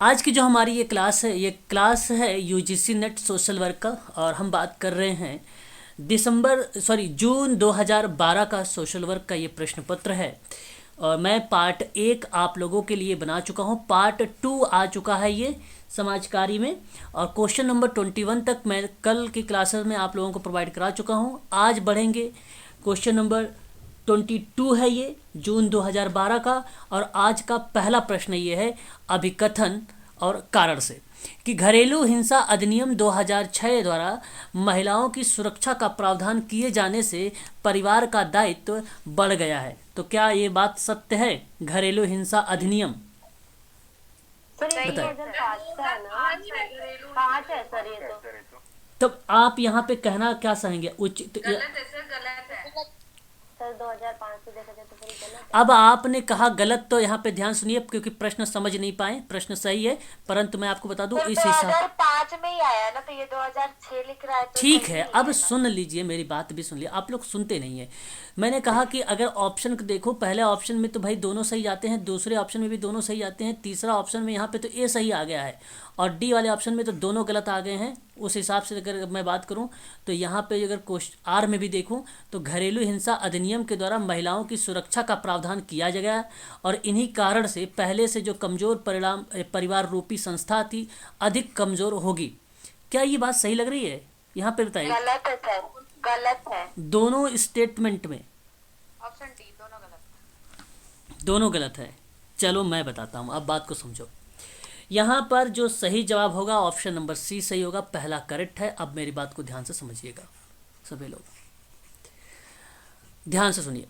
आज की जो हमारी ये क्लास है यूजीसी नेट सोशल वर्क का। और हम बात कर रहे हैं जून 2012 का सोशल वर्क का ये प्रश्न पत्र है। और मैं पार्ट 1 आप लोगों के लिए बना चुका हूँ, पार्ट 2 आ चुका है ये समाजकारी में। और क्वेश्चन नंबर 21 तक मैं कल की क्लासेस में आप लोगों को प्रोवाइड करा चुका हूँ। आज बढ़ेंगे, क्वेश्चन नंबर 22 है ये जून 2012 का। और आज का पहला प्रश्न ये है अभिकथन और कारण से कि घरेलू हिंसा अधिनियम 2006 द्वारा महिलाओं की सुरक्षा का प्रावधान किए जाने से परिवार का दायित्व बढ़ गया है। तो क्या ये बात सत्य है? घरेलू हिंसा अधिनियम बताइए। 2005 का है ना? 5 है सर ये तो। तब आप यहाँ पे कहना क्या चाहेंगे? उचित गलत है सर, गलत है सर 2005 से देखा जाए तो फिर गलत है। अब आपने कहा गलत, तो यहाँ पे ध्यान सुनिए क्योंकि प्रश्न समझ नहीं पाए। प्रश्न सही है, परंतु मैं आपको बता दूं सर इस हिसाब 2005 में ही आया ना, तो ये 2006 लिख रहा है तो ठीक सही है। नहीं अब ना। सुन लीजिए, मेरी बात भी सुन लीजिए, आप लोग सुनते नहीं है। मैंने कहा कि अगर ऑप्शन को देखो, पहले ऑप्शन में तो भाई दोनों सही जाते हैं, दूसरे ऑप्शन में भी दोनों सही जाते हैं, तीसरा ऑप्शन में यहाँ पे तो ए सही आ गया है और डी वाले ऑप्शन में तो दोनों गलत आ गए हैं। उस हिसाब से अगर मैं बात करूं तो यहाँ पे अगर क्वेश्चन आर में भी देखूं तो घरेलू हिंसा अधिनियम के द्वारा महिलाओं की सुरक्षा का प्रावधान किया गया है और इन्हीं कारण से पहले से जो कमज़ोर परिवार रूपी संस्था थी अधिक कमज़ोर होगी। क्या ये बात सही लग रही है? यहाँ पे बताइए। गलत है सर, गलत है। दोनों स्टेटमेंट में ऑप्शन डी दोनों दोनों गलत है। चलो मैं बताता हूँ, अब बात को समझो। यहाँ पर जो सही जवाब होगा ऑप्शन नंबर सी सही होगा, पहला करेक्ट है। अब मेरी बात को ध्यान से समझिएगा सभी लोग, ध्यान से सुनिए।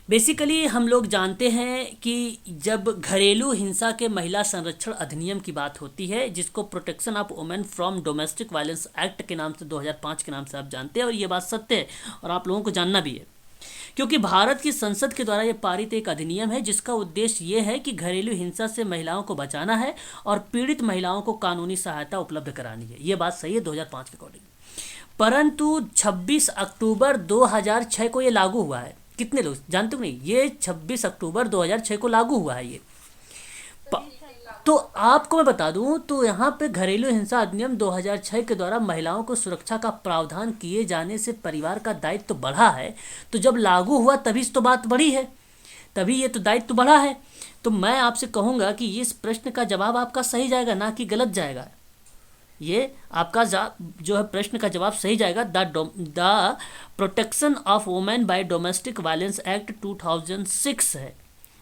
बेसिकली हम लोग जानते हैं कि जब घरेलू हिंसा के महिला संरक्षण अधिनियम की बात होती है, जिसको protection of women from domestic violence act के नाम से 2005 के नाम से आप जानते हैं, और ये बात सत्य है और आप लोगों को जानना भी है क्योंकि भारत की संसद के द्वारा यह पारित एक अधिनियम है जिसका उद्देश्य ये है कि घरेलू हिंसा से महिलाओं को बचाना है और पीड़ित महिलाओं को कानूनी सहायता उपलब्ध करानी है। ये बात सही है 2005 के अकॉर्डिंग। परंतु 26 अक्टूबर 2006 को ये लागू हुआ है। कितने लोग जानते हो नहीं? ये 26 अक्टूबर 2006 को लागू हुआ है ये। तो आपको मैं बता दूं तो यहाँ पे घरेलू हिंसा अधिनियम 2006 के द्वारा महिलाओं को सुरक्षा का प्रावधान किए जाने से परिवार का दायित्व तो बढ़ा है। तो जब लागू हुआ तभी तो बात बढ़ी है, तभी ये तो दायित्व तो बढ़ा है। तो मैं आपसे कहूँगा कि इस प्रश्न का जवाब आपका सही जाएगा, ना कि गलत जाएगा। ये आपका जो है प्रश्न का जवाब सही जाएगा। The protection of women bye domestic violence act 2006 है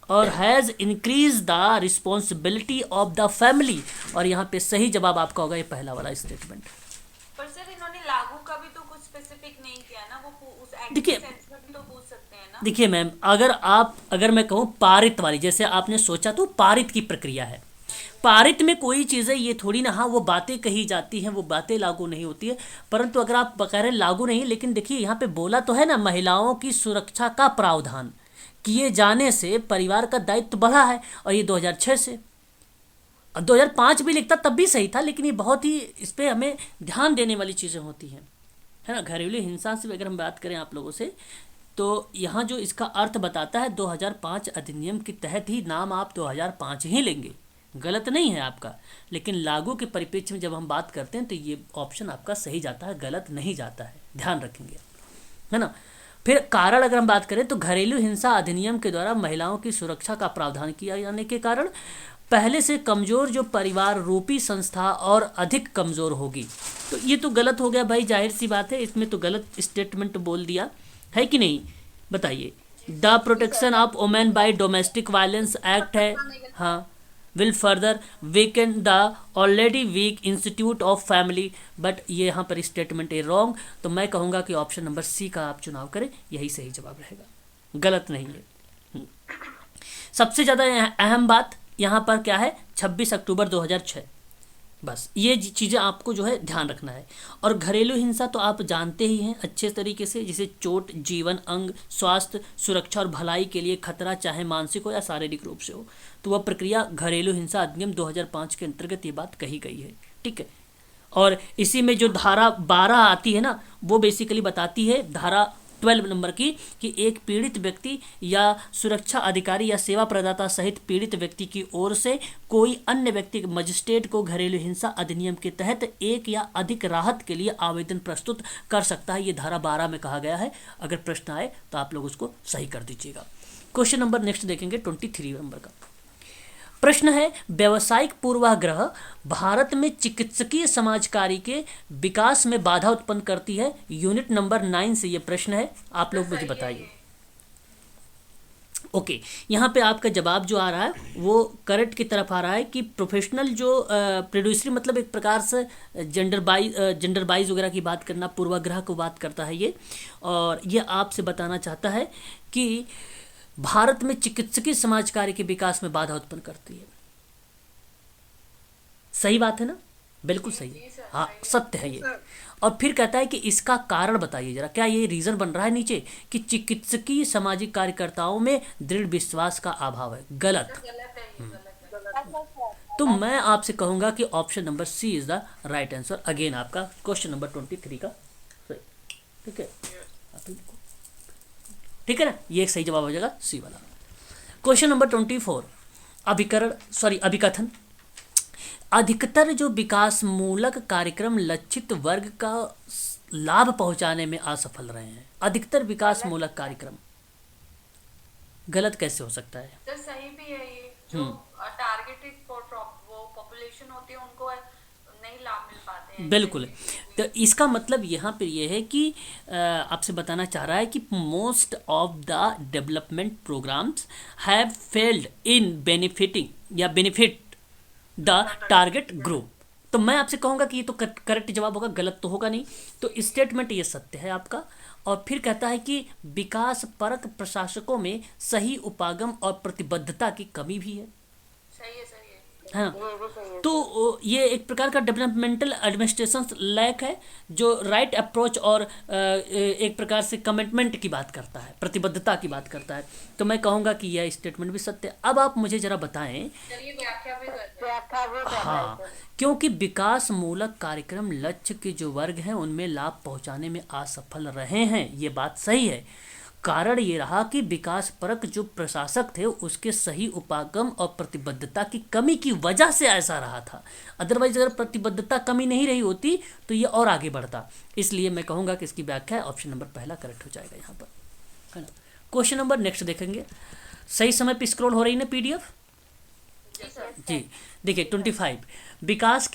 और has increase the responsibility of the family. और यहाँ पे सही जवाब आपका होगा ये पहला वाला स्टेटमेंट। पर सर इन्होंने लागू का भी तो कुछ स्पेसिफिक नहीं किया ना, वो उस एक्ट देखिए- के सेंस में भी तो पूछ सकते हैं ना। देखिए मैम, अगर मैं कहूँ पारित वाली, जैसे आपने सोचा तो पारित की प्रक्रिया है। पारित में कोई चीज़ें ये थोड़ी ना, हाँ वो बातें कही जाती हैं, वो बातें लागू नहीं होती है। परंतु अगर आप कह रहे हैं लागू नहीं, लेकिन देखिए यहाँ पे बोला तो है ना, महिलाओं की सुरक्षा का प्रावधान किए जाने से परिवार का दायित्व बढ़ा है। और ये 2006 से, 2005 भी लिखता तब भी सही था, लेकिन ये बहुत ही इस पर हमें ध्यान देने वाली चीज़ें होती हैं, है ना। घरेलू हिंसा से अगर हम बात करें आप लोगों से, तो यहाँ जो इसका अर्थ बताता है 2005 अधिनियम के तहत ही नाम आप 2005 ही लेंगे, गलत नहीं है आपका। लेकिन लागू के परिप्रेक्ष्य में जब हम बात करते हैं तो ये ऑप्शन आपका सही जाता है, गलत नहीं जाता है, ध्यान रखेंगे, है ना। फिर कारण अगर हम बात करें तो घरेलू हिंसा अधिनियम के द्वारा महिलाओं की सुरक्षा का प्रावधान किया जाने के कारण पहले से कमज़ोर जो परिवार रूपी संस्था और अधिक कमज़ोर होगी। तो ये तो गलत हो गया भाई, जाहिर सी बात है, इसमें तो गलत स्टेटमेंट बोल दिया है कि नहीं? बताइए। The protection of women bye domestic violence act है, हाँ, will further weaken the already weak institute of family, but ये यहाँ पर स्टेटमेंट है रॉन्ग। तो मैं कहूँगा कि ऑप्शन नंबर सी का आप चुनाव करें, यही सही जवाब रहेगा, गलत नहीं है। सबसे ज़्यादा अहम बात यहाँ पर क्या है? 26 अक्टूबर 2006, बस ये चीज़ें आपको जो है ध्यान रखना है। और घरेलू हिंसा तो आप जानते ही हैं अच्छे तरीके से, जिसे चोट, जीवन, अंग, स्वास्थ्य, सुरक्षा और भलाई के लिए खतरा, चाहे मानसिक हो या शारीरिक रूप से हो, तो वह प्रक्रिया घरेलू हिंसा अधिनियम 2005 के अंतर्गत ये बात कही गई है, ठीक है। और इसी में जो धारा 12 आती है ना, वो बेसिकली बताती है, धारा 12 नंबर की कि एक पीड़ित व्यक्ति या सुरक्षा अधिकारी या सेवा प्रदाता सहित पीड़ित व्यक्ति की ओर से कोई अन्य व्यक्ति मजिस्ट्रेट को घरेलू हिंसा अधिनियम के तहत एक या अधिक राहत के लिए आवेदन प्रस्तुत कर सकता है। ये धारा 12 में कहा गया है। अगर प्रश्न आए तो आप लोग उसको सही कर दीजिएगा। क्वेश्चन नंबर नेक्स्ट देखेंगे 23 नंबर का प्रश्न है, व्यावसायिक पूर्वाग्रह भारत में चिकित्सकीय समाजकारी के विकास में बाधा उत्पन्न करती है। यूनिट नंबर 9 से ये प्रश्न है, आप लोग मुझे बताइए। ओके, यहाँ पे आपका जवाब जो आ रहा है वो करेक्ट की तरफ आ रहा है कि प्रोफेशनल जो प्रोड्यूसरी मतलब एक प्रकार से जेंडर बाइज वगैरह की बात करना, पूर्वाग्रह को बात करता है ये। और ये आपसे बताना चाहता है कि भारत में चिकित्सकीय समाज कार्य के विकास में बाधा उत्पन्न करती है। सही बात है ना? बिल्कुल सही है, हाँ सत्य है ये। और फिर कहता है कि इसका कारण बताइए जरा, क्या ये रीजन बन रहा है नीचे कि चिकित्सकीय सामाजिक कार्यकर्ताओं में दृढ़ विश्वास का अभाव है। गलत। तो मैं आपसे कहूंगा कि option number C is the right answer. Again आपका क्वेश्चन नंबर 23 का सही, ठीक है, ठीक है ना? ये एक सही जवाब हो जाएगा सी वाला। Question number 24, अभिकथन। अधिकतर जो विकास मूलक कार्यक्रम लक्षित वर्ग का लाभ पहुंचाने में असफल रहे हैं। अधिकतर विकास मूलक कार्यक्रम गलत कैसे हो सकता है? तो सही भी है ये, जो टारगेटेड वो पॉपुलेशन होती है उनको नहीं लाभ मिल पाते हैं। बिल्कुल। तो इसका मतलब यहाँ पर यह है कि आपसे बताना चाह रहा है कि most of the development programmes have failed in benefit the target group. तो मैं आपसे कहूँगा कि ये तो करेक्ट जवाब होगा, गलत तो होगा नहीं। तो स्टेटमेंट ये सत्य है आपका। और फिर कहता है कि विकास परक प्रशासकों में सही उपागम और प्रतिबद्धता की कमी भी है। सही है, सही है। हाँ, तो ये एक प्रकार का डेवलपमेंटल एडमिनिस्ट्रेशन लैक है जो राइट अप्रोच और एक प्रकार से कमिटमेंट की बात करता है, प्रतिबद्धता की बात करता है। तो मैं कहूँगा कि यह स्टेटमेंट भी सत्य है। अब आप मुझे जरा बताएं। हाँ, क्योंकि विकास मूलक कार्यक्रम लक्ष्य के जो वर्ग हैं उनमें लाभ पहुँचाने में असफल रहे हैं, ये बात सही है। कारण ये रहा कि विकास परक जो प्रशासक थे उसके सही उपागम और प्रतिबद्धता की कमी की वजह से ऐसा रहा था। अदरवाइज अगर प्रतिबद्धता कमी नहीं रही होती तो ये और आगे बढ़ता। इसलिए मैं कहूँगा कि इसकी व्याख्या ऑप्शन नंबर पहला करेक्ट हो जाएगा यहाँ पर, है ना। क्वेश्चन नंबर नेक्स्ट देखेंगे। सही समय पर स्क्रॉल हो रही ना PDF? जी देखिए 25, विकास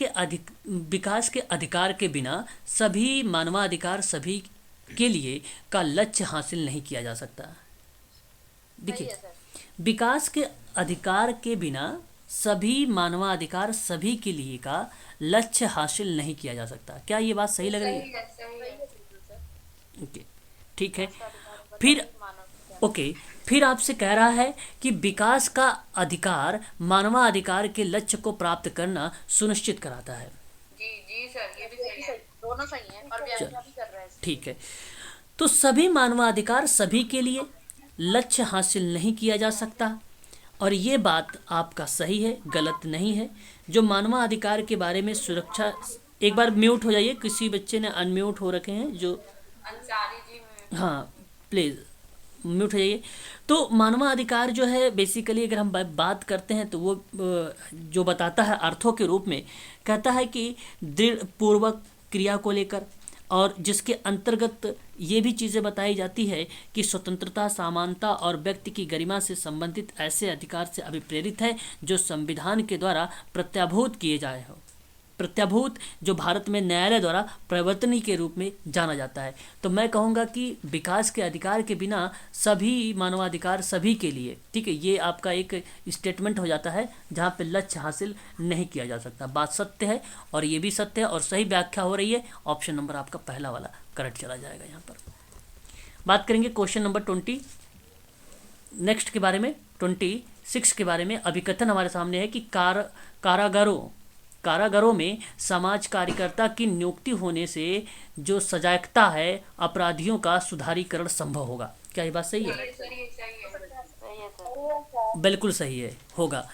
के अधिकार के बिना सभी मानवाधिकार सभी के लिए का लक्ष्य हासिल नहीं किया जा सकता। देखिए, विकास के अधिकार के बिना सभी मानवाधिकार सभी के लिए का लक्ष्य हासिल नहीं किया जा सकता। क्या ये बात सही लग रही है? ओके, ठीक है। फिर आपसे कह रहा है कि विकास का अधिकार मानवाधिकार के लक्ष्य को प्राप्त करना सुनिश्चित कराता है। जी सर, ये भी सही है, दोनों सही हैं और व्याख्या भी कर रहे हैं। ठीक है, तो सभी मानवाधिकार सभी के लिए लक्ष्य हासिल नहीं किया जा सकता, और ये बात आपका सही है, गलत नहीं है। जो मानवाधिकार के बारे में सुरक्षा, एक बार म्यूट हो जाइए, किसी बच्चे ने अनम्यूट हो रखे हैं जो अंसारी जी, हाँ प्लीज़ म्यूट हो जाइए। तो मानवाधिकार जो है बेसिकली अगर हम बात करते हैं तो वो जो बताता है अर्थों के रूप में कहता है कि दृढ़ पूर्वक क्रिया को लेकर, और जिसके अंतर्गत ये भी चीज़ें बताई जाती है कि स्वतंत्रता, समानता और व्यक्ति की गरिमा से संबंधित ऐसे अधिकार से अभिप्रेरित है जो संविधान के द्वारा प्रत्याभूत किए जाए हो। प्रत्याभूत जो भारत में न्यायालय द्वारा प्रवर्तनी के रूप में जाना जाता है। तो मैं कहूँगा कि विकास के अधिकार के बिना सभी मानवाधिकार सभी के लिए, ठीक है, ये आपका एक स्टेटमेंट हो जाता है जहाँ पे लक्ष्य हासिल नहीं किया जा सकता। बात सत्य है और ये भी सत्य है और सही व्याख्या हो रही है। ऑप्शन नंबर आपका पहला वाला करेक्ट चला जाएगा। यहाँ पर बात करेंगे क्वेश्चन नंबर 20 नेक्स्ट के बारे में, 26 के बारे में। अभिकथन हमारे सामने है कि कारागारों में समाज कार्यकर्ता की नियुक्ति होने से जो सजागता है अपराधियों का सुधारीकरण संभव होगा। क्या ये बात सही है? बिल्कुल सही है, होगा।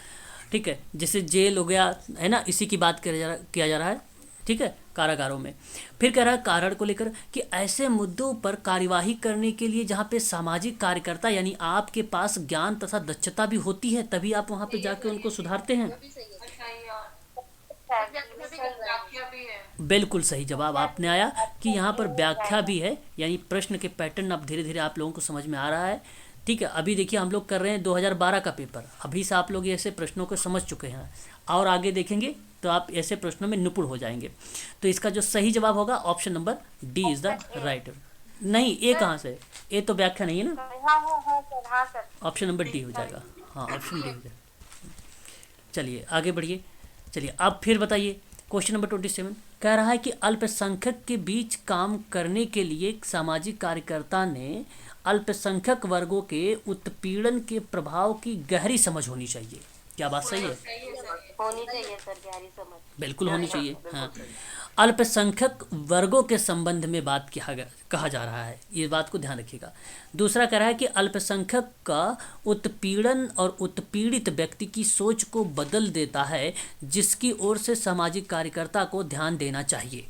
ठीक है, जैसे जेल हो गया है ना, इसी की बात किया जा रहा है। ठीक है, कारागारों में। फिर कह रहा है कारण को लेकर कि ऐसे मुद्दों पर कार्यवाही करने के लिए जहाँ पे सामाजिक कार्यकर्ता यानी आपके पास ज्ञान तथा दक्षता भी होती है, तभी आप वहाँ पे जाके उनको सुधारते हैं। अच्छा ये और व्याख्या भी है। बिल्कुल सही जवाब आपने आया कि यहाँ पर व्याख्या भी है, यानी प्रश्न के पैटर्न अब धीरे धीरे आप लोगों को समझ में आ रहा है। ठीक है, अभी देखिए हम लोग कर रहे हैं 2012 का पेपर, अभी से आप लोग ऐसे प्रश्नों को समझ चुके हैं और आगे देखेंगे तो आप ऐसे प्रश्नों में निपुण हो जाएंगे। तो इसका जो सही जवाब होगा option number D is the right. नहीं, ए कहाँ से, ए तो व्याख्या नहीं है ना, हाँ सर, हाँ सर। ऑप्शन नंबर डी हो जाएगा। हाँ, ऑप्शन डी हो जाएगा। चलिए आगे बढ़िए। चलिए अब फिर बताइए, क्वेश्चन नंबर 27 कह रहा है कि अल्पसंख्यक के बीच काम करने के लिए सामाजिक कार्यकर्ता ने अल्पसंख्यक वर्गों के उत्पीड़न के प्रभाव की गहरी समझ होनी चाहिए। क्या बात सही है? होनी चाहिए सर, गहरी समझ। बिल्कुल होनी चाहिए। हाँ, अल्पसंख्यक वर्गों के संबंध में बात कहा जा रहा है, ये बात को ध्यान रखिएगा। दूसरा कह रहा है कि अल्पसंख्यक का उत्पीड़न और उत्पीड़ित व्यक्ति की सोच को बदल देता है, जिसकी ओर से सामाजिक कार्यकर्ता को ध्यान देना चाहिए।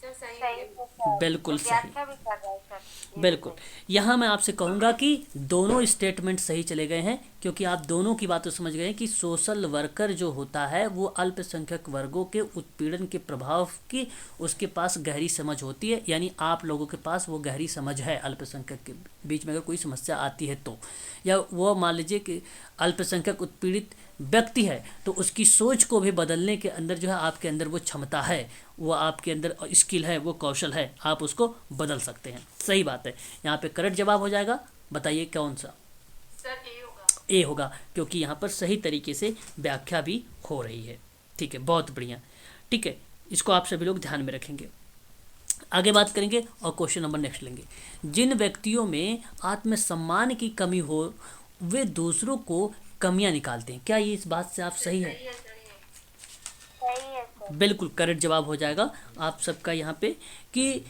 सर सही सही है। है सर। बिल्कुल सही, व्याख्या भी कर रहा है सर। बिल्कुल। यहाँ मैं आपसे कहूँगा कि दोनों स्टेटमेंट सही चले गए हैं, क्योंकि आप दोनों की बातों समझ गए हैं कि सोशल वर्कर जो होता है वो अल्पसंख्यक वर्गों के उत्पीड़न के प्रभाव की उसके पास गहरी समझ होती है, यानी आप लोगों के पास वो गहरी समझ है अल्पसंख्यक के बीच में अगर कोई समस्या आती है तो, या वो मान लीजिए कि अल्पसंख्यक उत्पीड़ित व्यक्ति है तो उसकी सोच को भी बदलने के अंदर जो है आपके अंदर वो क्षमता है, वो आपके अंदर स्किल है, वो कौशल है, आप उसको बदल सकते हैं। सही बात है, यहाँ पे करेक्ट जवाब हो जाएगा। बताइए कौन सा? सर ए होगा। ए होगा, क्योंकि यहाँ पर सही तरीके से व्याख्या भी हो रही है। ठीक है, बहुत बढ़िया। ठीक है, इसको आप सभी लोग ध्यान में रखेंगे। आगे बात करेंगे और क्वेश्चन नंबर नेक्स्ट लेंगे। जिन व्यक्तियों में आत्मसम्मान की कमी हो वे दूसरों को कमियां निकालते हैं। क्या ये इस बात से आप सही है? सही है सही है। सही है सर। बिल्कुल करेक्ट जवाब हो जाएगा आप सबका यहाँ पे कि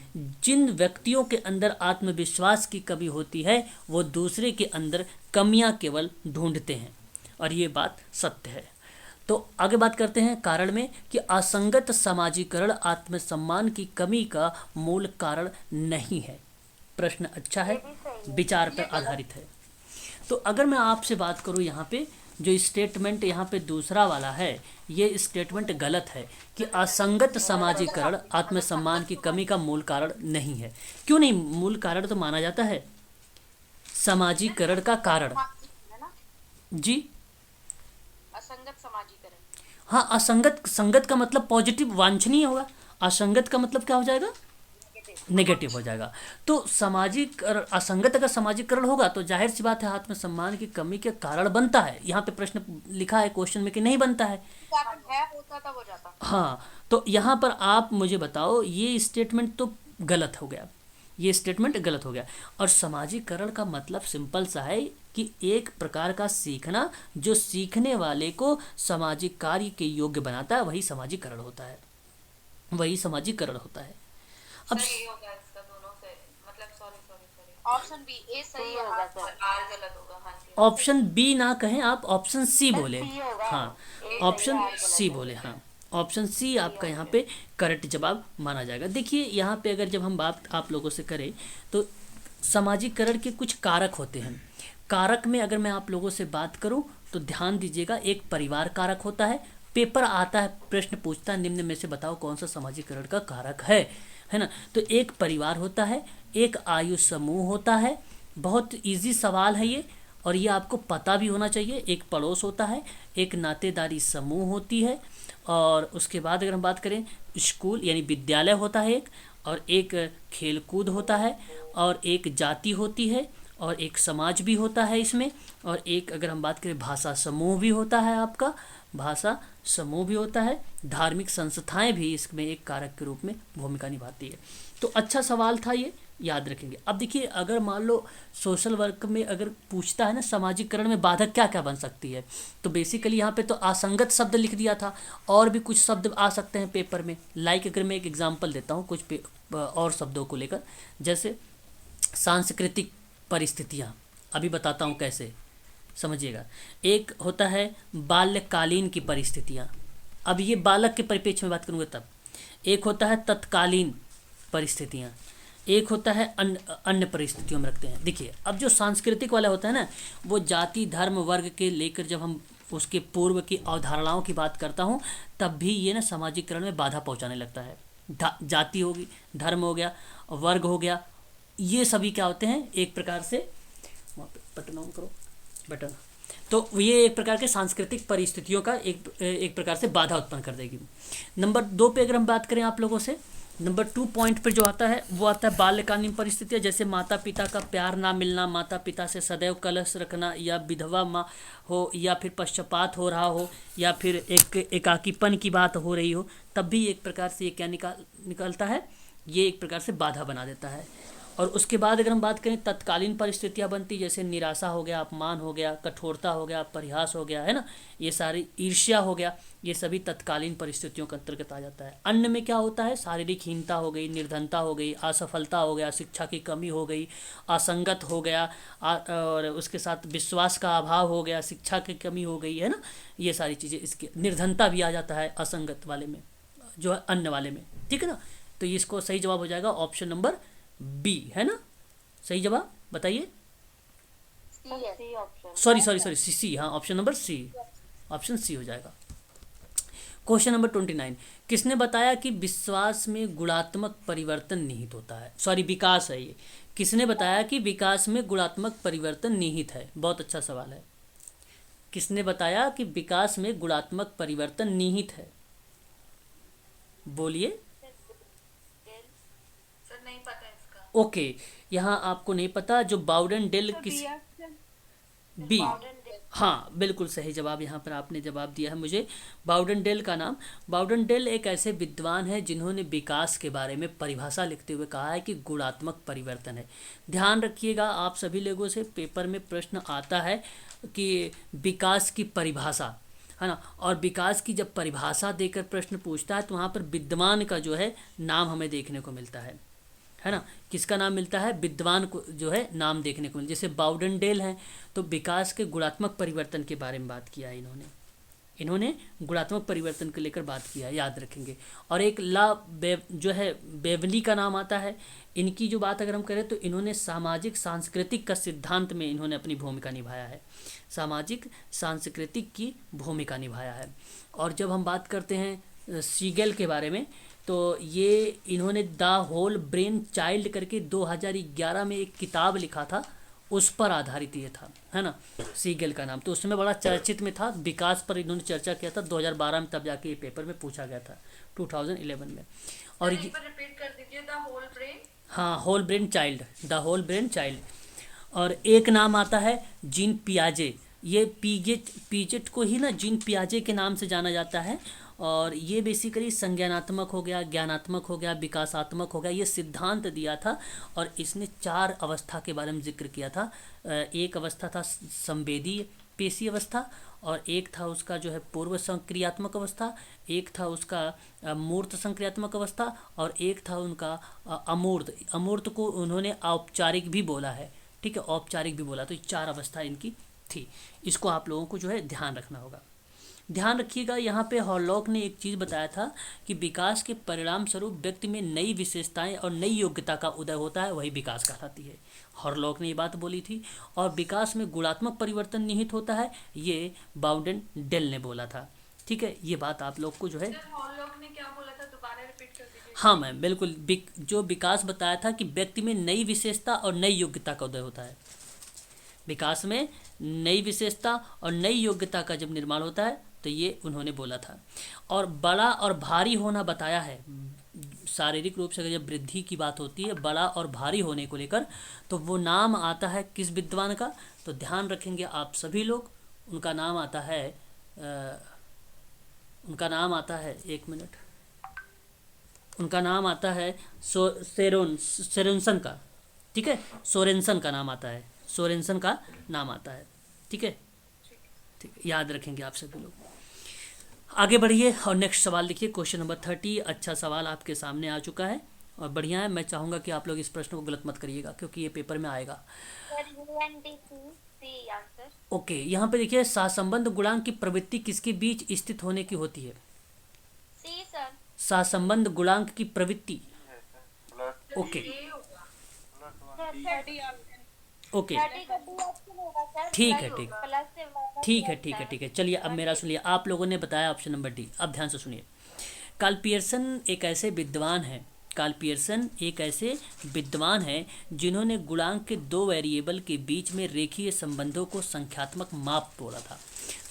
जिन व्यक्तियों के अंदर आत्मविश्वास की कमी होती है वो दूसरे के अंदर कमियां केवल ढूंढते हैं, और ये बात सत्य है। तो आगे बात करते हैं कारण में कि असंगत समाजीकरण आत्मसम्मान की कमी का मूल कारण नहीं है। प्रश्न अच्छा है, विचार पर आधारित है। तो अगर मैं आपसे बात करूं यहाँ पे जो स्टेटमेंट यहाँ पे दूसरा वाला है, ये स्टेटमेंट गलत है कि असंगत समाजीकरण आत्मसम्मान की कमी का मूल कारण नहीं है। क्यों नहीं? मूल कारण तो माना जाता है समाजीकरण का कारण। है ना, जी असंगत समाजीकरण। हाँ, असंगत, संगत का मतलब पॉजिटिव वांछनीय होगा, असंगत का मतलब क्या हो जाएगा? नेगेटिव हो जाएगा। तो सामाजिक असंगत अगर समाजीकरण होगा तो जाहिर सी बात है आत्मसम्मान की कमी के कारण बनता है। यहाँ पे प्रश्न लिखा है क्वेश्चन में कि नहीं बनता है। कारण है होता तब हो जाता। हाँ, तो यहाँ पर आप मुझे बताओ, ये स्टेटमेंट तो गलत हो गया, ये स्टेटमेंट गलत हो गया। और समाजीकरण का मतलब सिंपल सा है कि एक प्रकार का सीखना जो सीखने वाले को सामाजिक कार्य के योग्य बनाता है, वही समाजीकरण होता है, वही समाजीकरण होता है। अब सर ए होगा इसका दोनों से, मतलब सॉरी ऑप्शन बी ए सही है, होगा सर। आर गलत होगा। हाँ जी। ऑप्शन बी ना कहें आप, ऑप्शन सी बोले। सी होगा। हाँ, ए ऑप्शन सही है, सी बोले। हाँ, ऑप्शन सी आपका यहाँ पे करेक्ट जवाब माना जाएगा। देखिए यहाँ पे अगर जब हम बात आप लोगों से करें तो सामाजिकरण के कुछ कारक होते हैं। कारक में अगर मैं आप लोगों से बात करूं तो ध्यान दीजिएगा, एक परिवार कारक होता है। पेपर आता है, प्रश्न पूछता है निम्न में से बताओ कौन सा सामाजिकरण का कारक है ना। तो एक परिवार होता है, एक आयु समूह होता है। बहुत इजी सवाल है ये, और ये आपको पता भी होना चाहिए। एक पड़ोस होता है, एक नातेदारी समूह होती है, और उसके बाद अगर हम बात करें स्कूल यानी विद्यालय होता है एक, और एक खेलकूद होता है, और एक जाति होती है, और एक समाज भी होता है इसमें, और एक अगर हम बात करें भाषा समूह भी होता है, आपका भाषा समूह भी होता है। धार्मिक संस्थाएं भी इसमें एक कारक के रूप में भूमिका निभाती है। तो अच्छा सवाल था ये, याद रखेंगे। अब देखिए अगर मान लो सोशल वर्क में अगर पूछता है ना सामाजिकरण में बाधक क्या क्या बन सकती है, तो बेसिकली यहाँ पे तो असंगत शब्द लिख दिया था, और भी कुछ शब्द आ सकते हैं पेपर में। लाइक अगर मैं एक एग्जांपल देता हूँ कुछ और शब्दों को लेकर, जैसे सांस्कृतिक परिस्थितियाँ, अभी बताता हूँ कैसे, समझिएगा। एक होता है बाल्यकालीन की परिस्थितियाँ, अब ये बालक के परिप्रेक्ष्य में बात करूँगा तब। एक होता है तत्कालीन परिस्थितियाँ, एक होता है अन्य परिस्थितियों में रखते हैं। देखिए अब जो सांस्कृतिक वाला होता है ना, वो जाति धर्म वर्ग के लेकर जब हम उसके पूर्व की अवधारणाओं की बात करता हूँ, तब भी ये ना सामाजिकरण में बाधा पहुँचाने लगता है। जाति होगी, धर्म हो गया, वर्ग हो गया, ये सभी क्या होते हैं एक प्रकार से, वहाँ पे बटन ऑन करो, बटन, तो ये एक प्रकार के सांस्कृतिक परिस्थितियों का एक प्रकार से बाधा उत्पन्न कर देगी। नंबर 2 पे अगर हम बात करें आप लोगों से, नंबर 2 पॉइंट पर जो आता है वो आता है बाल्यकालीन परिस्थितियाँ, जैसे माता पिता का प्यार ना मिलना, माता पिता से सदैव कलश रखना, या विधवा माँ हो, या फिर पश्चाताप हो रहा हो, या फिर एक एकाकीपन की बात हो रही हो, तब भी एक प्रकार से ये क्या निकलता है, ये एक प्रकार से बाधा बना देता है। और उसके बाद अगर हम बात करें तत्कालीन परिस्थितियाँ बनती, जैसे निराशा हो गया, अपमान हो गया, कठोरता हो गया, परिहास हो गया, है ना, ये सारी ईर्ष्या हो गया, ये सभी तत्कालीन परिस्थितियों के अंतर्गत आ जाता है। अन्य में क्या होता है, शारीरिक हीनता हो गई, निर्धनता हो गई, असफलता हो गया, शिक्षा की कमी हो गई, असंगत हो गया, और उसके साथ विश्वास का अभाव हो गया, शिक्षा की कमी हो गई, है ना, ये सारी चीज़ें, इसके निर्धनता भी आ जाता है असंगत वाले में, जो है अन्य वाले में, ठीक है ना। तो इसको सही जवाब हो जाएगा ऑप्शन नंबर बी, है ना, सही जवाब बताइए। सॉरी सी, हाँ option number C, option C हो जाएगा। क्वेश्चन नंबर 29, किसने बताया कि विश्वास में गुणात्मक परिवर्तन निहित होता है, सॉरी विकास है ये, किसने बताया कि विकास में गुणात्मक परिवर्तन निहित है, बहुत अच्छा सवाल है। किसने बताया कि विकास में गुणात्मक परिवर्तन निहित है, बोलिए। नहीं पता इसका। ओके, यहाँ आपको नहीं पता, जो बाउडन डेल किस, बी, हाँ बिल्कुल सही जवाब यहाँ पर आपने जवाब दिया है मुझे। बाउडन डेल का नाम, बाउडन डेल एक ऐसे विद्वान है जिन्होंने विकास के बारे में परिभाषा लिखते हुए कहा है कि गुणात्मक परिवर्तन है। ध्यान रखिएगा, आप सभी लोगों से पेपर में प्रश्न आता है कि विकास की परिभाषा, है ना, और विकास की जब परिभाषा देकर प्रश्न पूछता है तो वहाँ पर विद्वान का जो है नाम हमें देखने को मिलता है ना, किसका नाम मिलता है, विद्वान को जो है नाम देखने को मिलता है। जैसे बाउडन डेल है तो विकास के गुणात्मक परिवर्तन के बारे में बात किया है इन्होंने गुणात्मक परिवर्तन को लेकर बात किया है, याद रखेंगे। और एक जो है बेवली का नाम आता है, इनकी जो बात अगर हम करें तो इन्होंने सामाजिक सांस्कृतिक का सिद्धांत में इन्होंने अपनी भूमिका निभाया है, सामाजिक सांस्कृतिक की भूमिका निभाया है। और जब हम बात करते हैं सीगेल के बारे में, तो ये इन्होंने द होल ब्रेन चाइल्ड करके 2011 में एक किताब लिखा था, उस पर आधारित ये था, है ना, सीगेल का नाम। तो उसमें बड़ा चर्चित में था, विकास पर इन्होंने चर्चा किया था 2012 में, तब जाके ये पेपर में पूछा गया था 2011 में। और ये रिपीट कर दीजिए, द होल ब्रेन, हाँ whole brain child, the whole brain child. और एक नाम आता है जीन पियाजे, ये पीजेट को ही ना जीन पियाजे के नाम से जाना जाता है। और ये बेसिकली संज्ञानात्मक हो गया, ज्ञानात्मक हो गया, विकासात्मक हो गया, ये सिद्धांत दिया था। और इसने 4 अवस्था के बारे में जिक्र किया था। एक अवस्था था संवेदी पेशी अवस्था, और एक था उसका जो है पूर्व संक्रियात्मक अवस्था, एक था उसका मूर्त संक्रियात्मक अवस्था, और एक था उनका अमूर्त। अमूर्त को उन्होंने औपचारिक भी बोला है, ठीक है, औपचारिक भी बोला। तो 4 अवस्था इनकी थी, इसको आप लोगों को जो है ध्यान रखना होगा। ध्यान रखिएगा, यहाँ पे हॉलॉक ने एक चीज़ बताया था कि विकास के परिणाम स्वरूप व्यक्ति में नई विशेषताएं और नई योग्यता का उदय होता है, वही विकास कहलाती है। हॉलॉक ने ये बात बोली थी। और विकास में गुणात्मक परिवर्तन निहित होता है, ये बाउडन डेल ने बोला था, ठीक है। ये बात आप लोग को जो है, हॉलॉक ने क्या बोला था, दोबारा रिपीट कर दीजिए। हाँ मैम बिल्कुल, जो विकास बताया था कि व्यक्ति में नई विशेषता और नई योग्यता का उदय होता है, विकास में नई विशेषता और नई योग्यता का जब निर्माण होता है, तो ये उन्होंने बोला था। और बड़ा और भारी होना बताया है, शारीरिक रूप से जब वृद्धि की बात होती है बड़ा और भारी होने को लेकर, तो वो नाम आता है किस विद्वान का, तो ध्यान रखेंगे आप सभी लोग, उनका नाम आता है एक मिनट, उनका नाम आता है सोरेनसन का, ठीक है, सोरेनसन का नाम आता है, सोरेनसन का नाम आता है, ठीक है, ठीक, याद रखेंगे आप सभी लोग। आगे बढ़िए और नेक्स्ट सवाल देखिए, क्वेश्चन नंबर 30। अच्छा सवाल आपके सामने आ चुका है और बढ़िया है। मैं चाहूँगा कि आप लोग इस प्रश्न को गलत मत करिएगा, क्योंकि ये पेपर में आएगा। ओके, यहाँ पे देखिए, सहसंबंध गुणांक की प्रवृत्ति किसके बीच स्थित होने की होती है? सहसंबंध गुणांक की प्रवृत्ति। ओके ये होगा ओके 30 का 2 ऑप्शन होगा सर, ठीक है ठीक प्लस से माइनस ठीक है प्लस ठीक है है। ठीक है चलिए अब मेरा सुनिए। आप लोगों ने बताया ऑप्शन नंबर डी। अब ध्यान से सुनिए। कार्ल पियर्सन एक ऐसे विद्वान हैं, कार्ल पियर्सन एक ऐसे विद्वान हैं जिन्होंने गुणांक के दो वेरिएबल के बीच में रेखीय संबंधों को संख्यात्मक माप बोला था।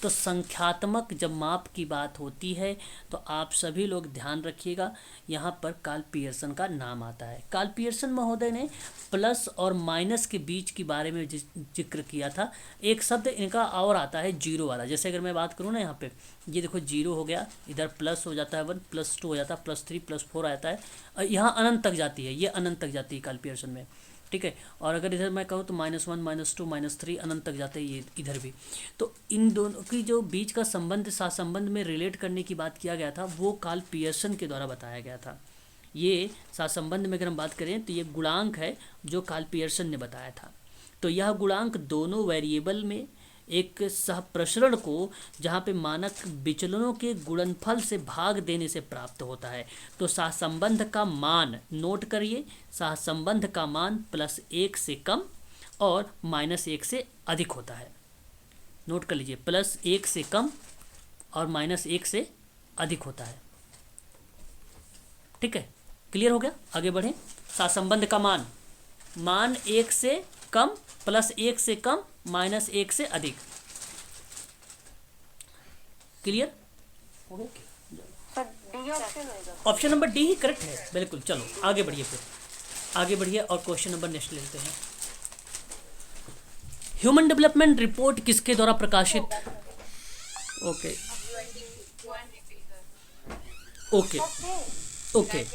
तो संख्यात्मक जब माप की बात होती है तो आप सभी लोग ध्यान रखिएगा, यहाँ पर कार्ल पियर्सन का नाम आता है। कार्ल पियर्सन महोदय ने प्लस और माइनस के बीच के बारे में जिक्र किया था। एक शब्द इनका और आता है जीरो वाला। जैसे अगर मैं बात करूँ ना, यहाँ पे ये देखो जीरो हो गया, इधर प्लस हो जाता है 1, +2 हो जाता है, +3 +4 आता है, और यहाँ अनंत तक जाती है, ये अनंत तक जाती है कार्ल पियर्सन में, ठीक है। और अगर इधर मैं कहूँ तो -1 -2 -3 अनंत तक जाते हैं, ये इधर भी। तो इन दोनों की जो बीच का संबंध सहसंबंध में रिलेट करने की बात किया गया था, वो कार्ल पियर्सन के द्वारा बताया गया था। ये सहसंबंध में अगर हम बात करें तो ये गुणांक है जो कार्ल पियर्सन ने बताया था। तो यह गुणांक दोनों वेरिएबल में एक सहप्रसरण को, जहाँ पे मानक विचलनों के गुणनफल से भाग देने से प्राप्त होता है। तो सहसंबंध का मान नोट करिए, सहसंबंध का मान +1 से कम और -1 से अधिक होता है। नोट कर लीजिए, +1 से कम और -1 से अधिक होता है। ठीक है, क्लियर हो गया? आगे बढ़ें। सहसंबंध का मान 1 से कम, +1 से कम, -1 से अधिक। क्लियर हो गया? सर डी ऑप्शन होगा। ऑप्शन नंबर डी ही करेक्ट है, बिल्कुल। चलो आगे बढ़िए, फिर आगे बढ़िए और क्वेश्चन नंबर नेक्स्ट लेते हैं। ह्यूमन डेवलपमेंट रिपोर्ट किसके द्वारा प्रकाशित? Okay okay okay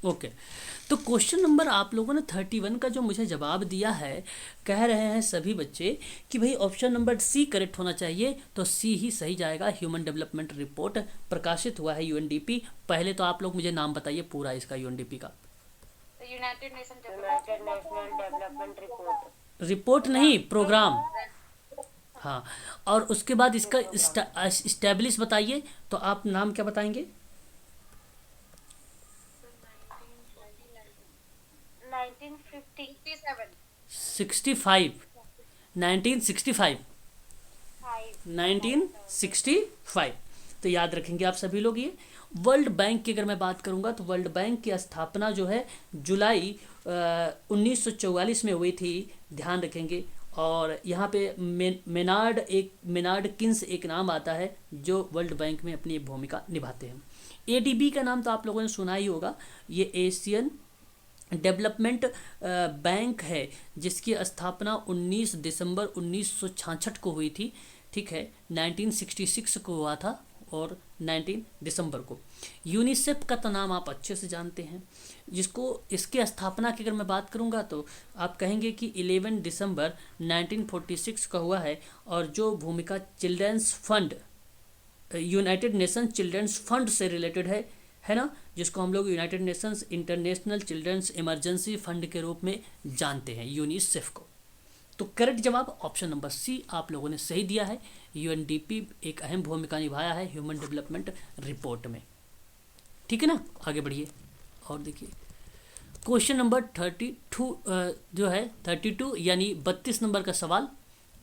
okay. तो क्वेश्चन नंबर आप लोगों ने 31 का जो मुझे जवाब दिया है, कह रहे हैं सभी बच्चे कि भाई ऑप्शन नंबर सी करेक्ट होना चाहिए। तो सी ही सही जाएगा। ह्यूमन डेवलपमेंट रिपोर्ट प्रकाशित हुआ है यूएनडीपी। पहले तो आप लोग मुझे नाम बताइए पूरा इसका यूएनडीपी का। United nation United national development report. Report नहीं, प्रोग्राम। हाँ, और उसके बाद इसका इस्टेब्लिश बताइए। तो आप नाम क्या बताएंगे? 1957 65 1965 1965। तो याद रखेंगे आप सभी लोग ये। वर्ल्ड बैंक की अगर मैं बात करूंगा तो वर्ल्ड बैंक की स्थापना जो है जुलाई 1944 में हुई थी, ध्यान रखेंगे। और यहाँ पे मेनार्ड किन्स एक नाम आता है जो वर्ल्ड बैंक में अपनी एक भूमिका निभाते हैं। एडीबी का नाम तो आप लोगों ने सुना ही होगा। ये एशियन डेवलपमेंट बैंक है जिसकी स्थापना 19 दिसंबर 1966 को हुई थी। ठीक है, 1966 को हुआ था और 19 दिसंबर को। यूनिसेफ का तो नाम आप अच्छे से जानते हैं, जिसको इसके स्थापना की अगर मैं बात करूंगा तो आप कहेंगे कि 11 दिसंबर 1946 का हुआ है। और जो भूमिका children's fund, united nation children's fund से रिलेटेड है ना, जिसको हम लोग united nations international children's emergency fund के रूप में जानते हैं, यूनिसेफ को। तो करेक्ट जवाब ऑप्शन नंबर सी आप लोगों ने सही दिया है। यूएनडीपी एक अहम भूमिका निभाया है ह्यूमन डेवलपमेंट रिपोर्ट में। ठीक है ना, आगे बढ़िए और देखिए क्वेश्चन नंबर 32 जो है 32 यानी 32 नंबर का सवाल।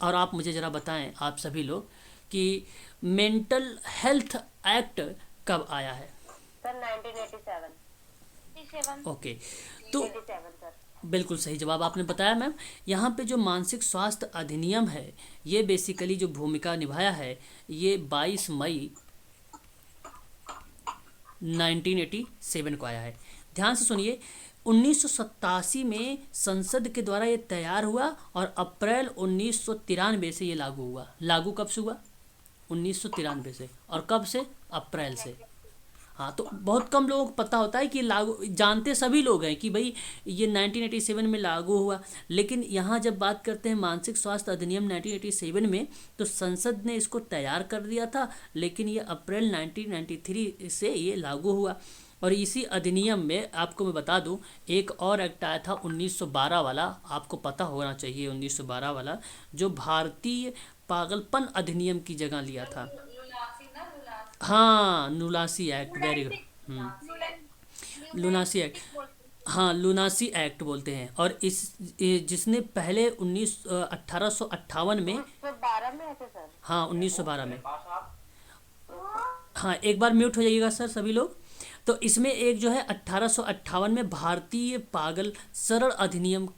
और आप मुझे ज़रा बताएं आप सभी लोग कि मेंटल हेल्थ एक्ट कब आया है? सर 1987। ओके, तो 87 सर। बिल्कुल सही जवाब आपने बताया मैम। यहाँ पे जो मानसिक स्वास्थ्य अधिनियम है, ये बेसिकली जो भूमिका निभाया है, ये 22 मई 1987 को आया है। ध्यान से सुनिए, 1987 में संसद के द्वारा ये तैयार हुआ और अप्रैल 1993 से ये लागू हुआ। लागू कब से हुआ? 1993 से। और कब से? अप्रैल से। हाँ, तो बहुत कम लोगों को पता होता है कि लागू, जानते सभी लोग हैं कि भाई ये 1987 में लागू हुआ। लेकिन यहाँ जब बात करते हैं मानसिक स्वास्थ्य अधिनियम 1987 में, तो संसद ने इसको तैयार कर दिया था, लेकिन ये अप्रैल 1993 से ये लागू हुआ। और इसी अधिनियम में आपको मैं बता दूं, एक और एक्ट आया था 1912 वाला, आपको पता होना चाहिए 1912 वाला, जो भारतीय पागलपन अधिनियम की जगह लिया था। हाँ, लुनासी एक्ट, वेरी गुड। हम्म। लुनासी एक्ट, हाँ लुनासी एक्ट बोलते हैं। और जिसने पहले 1858 में, 1912 में है क्या सर? हाँ 1912 में, हाँ एक बार म्यूट हो जाइएगा सर सभी लोग। तो इसमें एक जो है 1858 में भारतीय पागल सरल अधिनियम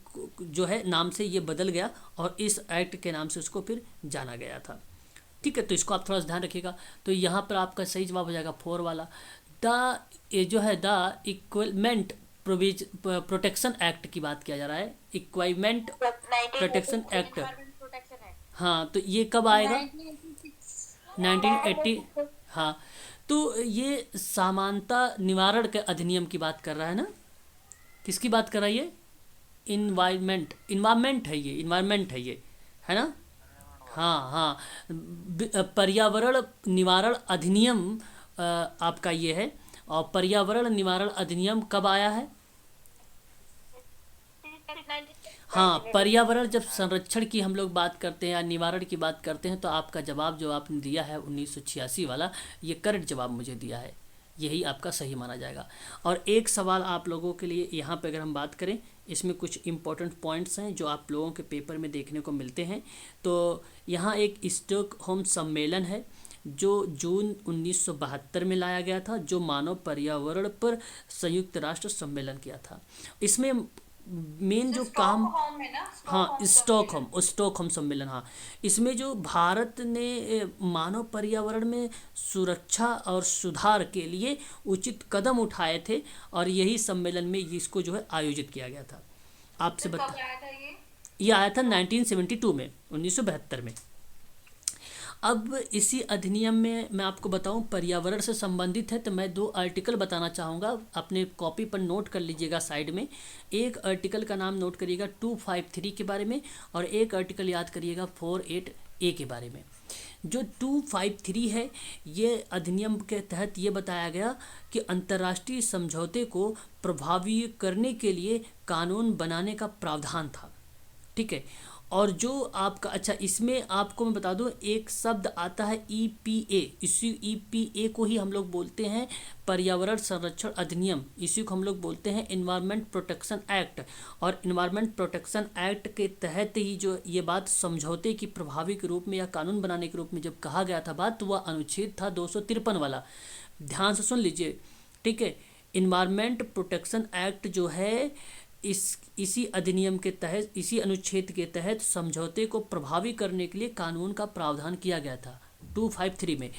जो है नाम से ये बदल गया, और इस एक्ट के नाम से उसको फिर जाना गया था। ठीक है, तो इसको आप थोड़ा सा ध्यान रखिएगा। तो यहाँ पर आपका सही जवाब हो जाएगा 4 वाला। द ये जो है द इक्विपमेंट प्रोटेक्शन एक्ट की बात किया जा रहा है, equipment protection act. Protection act हाँ, तो ये कब आएगा? 1980। हाँ, तो ये समानता निवारण के अधिनियम की बात कर रहा है ना? किसकी बात कर रहा है ये? इन्वायरमेंट है ये, इन्वायरमेंट है ये, है ना? हाँ हाँ, पर्यावरण निवारण अधिनियम आपका ये है। और पर्यावरण निवारण अधिनियम कब आया है? हाँ, पर्यावरण जब संरक्षण की हम लोग बात करते हैं या निवारण की बात करते हैं, तो आपका जवाब जो आपने दिया है 1986 वाला, ये करेक्ट जवाब मुझे दिया है, यही आपका सही माना जाएगा। और एक सवाल आप लोगों के लिए यहाँ पे अगर हम बात करें, इसमें कुछ इम्पोर्टेंट पॉइंट्स हैं जो आप लोगों के पेपर में देखने को मिलते हैं। तो यहाँ एक स्टॉकहोम सम्मेलन है जो जून 1972 में लाया गया था, जो मानव पर्यावरण पर संयुक्त राष्ट्र सम्मेलन किया था। इसमें मेन जो काम, स्टॉकहोम है ना, हाँ स्टॉकहोम सम्मेलन, हाँ। इसमें जो भारत ने मानव पर्यावरण में सुरक्षा और सुधार के लिए उचित कदम उठाए थे, और यही सम्मेलन में इसको जो है आयोजित किया गया था। आपसे कब बता, आया था ये? ये आया था 1972 में, 1972 में। अब इसी अधिनियम में मैं आपको बताऊं, पर्यावरण से संबंधित है, तो मैं 2 आर्टिकल बताना चाहूँगा। अपने कॉपी पर नोट कर लीजिएगा साइड में। एक आर्टिकल का नाम नोट करिएगा 253 के बारे में, और एक आर्टिकल याद करिएगा 48A के बारे में। जो 253 है, ये अधिनियम के तहत ये बताया गया कि अंतर्राष्ट्रीय समझौते को प्रभावी करने के लिए कानून बनाने का प्रावधान था। ठीक है, और जो आपका, अच्छा इसमें आपको मैं बता दूं, एक शब्द आता है EPA। इसी EPA को ही हम लोग बोलते हैं पर्यावरण संरक्षण अधिनियम, इसी को हम लोग बोलते हैं इन्वायरमेंट प्रोटेक्शन एक्ट। और इन्वायरमेंट प्रोटेक्शन एक्ट के तहत ही जो ये बात समझौते की प्रभावी के रूप में या कानून बनाने के रूप में जब कहा गया था बात, तो वह अनुच्छेद था 253 वाला। ध्यान से सुन लीजिए, ठीक है। इन्वायरमेंट प्रोटेक्शन एक्ट जो है, इसी अधिनियम के तहत, इसी अनुच्छेद के तहत समझौते को प्रभावी करने के लिए कानून का प्रावधान किया गया था 253 में।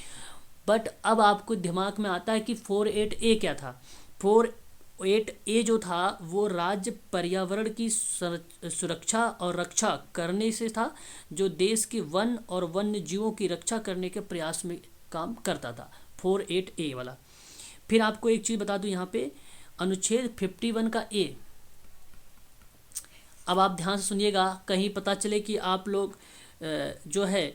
बट अब आपको दिमाग में आता है कि 48A क्या था। 48A जो था वो राज्य पर्यावरण की सुरक्षा और रक्षा करने से था, जो देश के वन और वन्य जीवों की रक्षा करने के प्रयास में काम करता था, 48A वाला। फिर आपको एक चीज़ बता दूं यहाँ पे, अनुच्छेद 51 का A। अब आप ध्यान से सुनिएगा, कहीं पता चले कि आप लोग जो है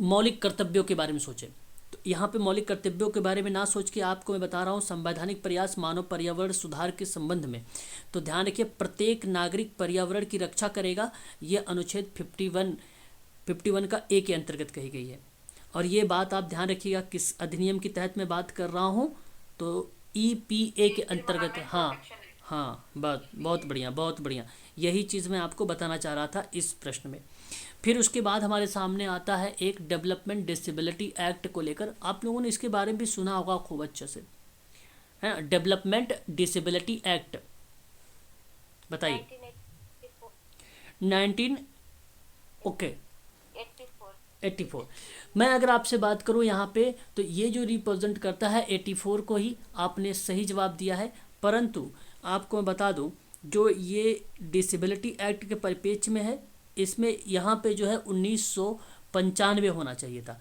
मौलिक कर्तव्यों के बारे में सोचें, तो यहाँ पे मौलिक कर्तव्यों के बारे में ना सोच के आपको मैं बता रहा हूँ संवैधानिक प्रयास मानव पर्यावरण सुधार के संबंध में। तो ध्यान रखिए, प्रत्येक नागरिक पर्यावरण की रक्षा करेगा, ये अनुच्छेद 51 का A के अंतर्गत कही गई है। और ये बात आप ध्यान रखिएगा, किस अधिनियम के तहत मैं बात कर रहा हूँ, तो EPA के अंतर्गत। हाँ हाँ, बहुत बढ़िया, बहुत बढ़िया, यही चीज़ मैं आपको बताना चाह रहा था इस प्रश्न में। फिर उसके बाद हमारे सामने आता है एक डेवलपमेंट डिसेबिलिटी एक्ट को लेकर। आप लोगों ने इसके बारे में भी सुना होगा खूब अच्छे से, है ना? डेवलपमेंट डिसेबिलिटी एक्ट, बताइए। 19 ओके 84। मैं अगर आपसे बात करूं यहाँ पे, तो ये जो रिप्रेजेंट करता है 84 को ही आपने सही जवाब दिया है। परंतु आपको मैं बता दूं, जो ये डिसेबिलिटी एक्ट के परिप्रेक्ष्य में है, इसमें यहाँ पे जो है 1995 होना चाहिए था।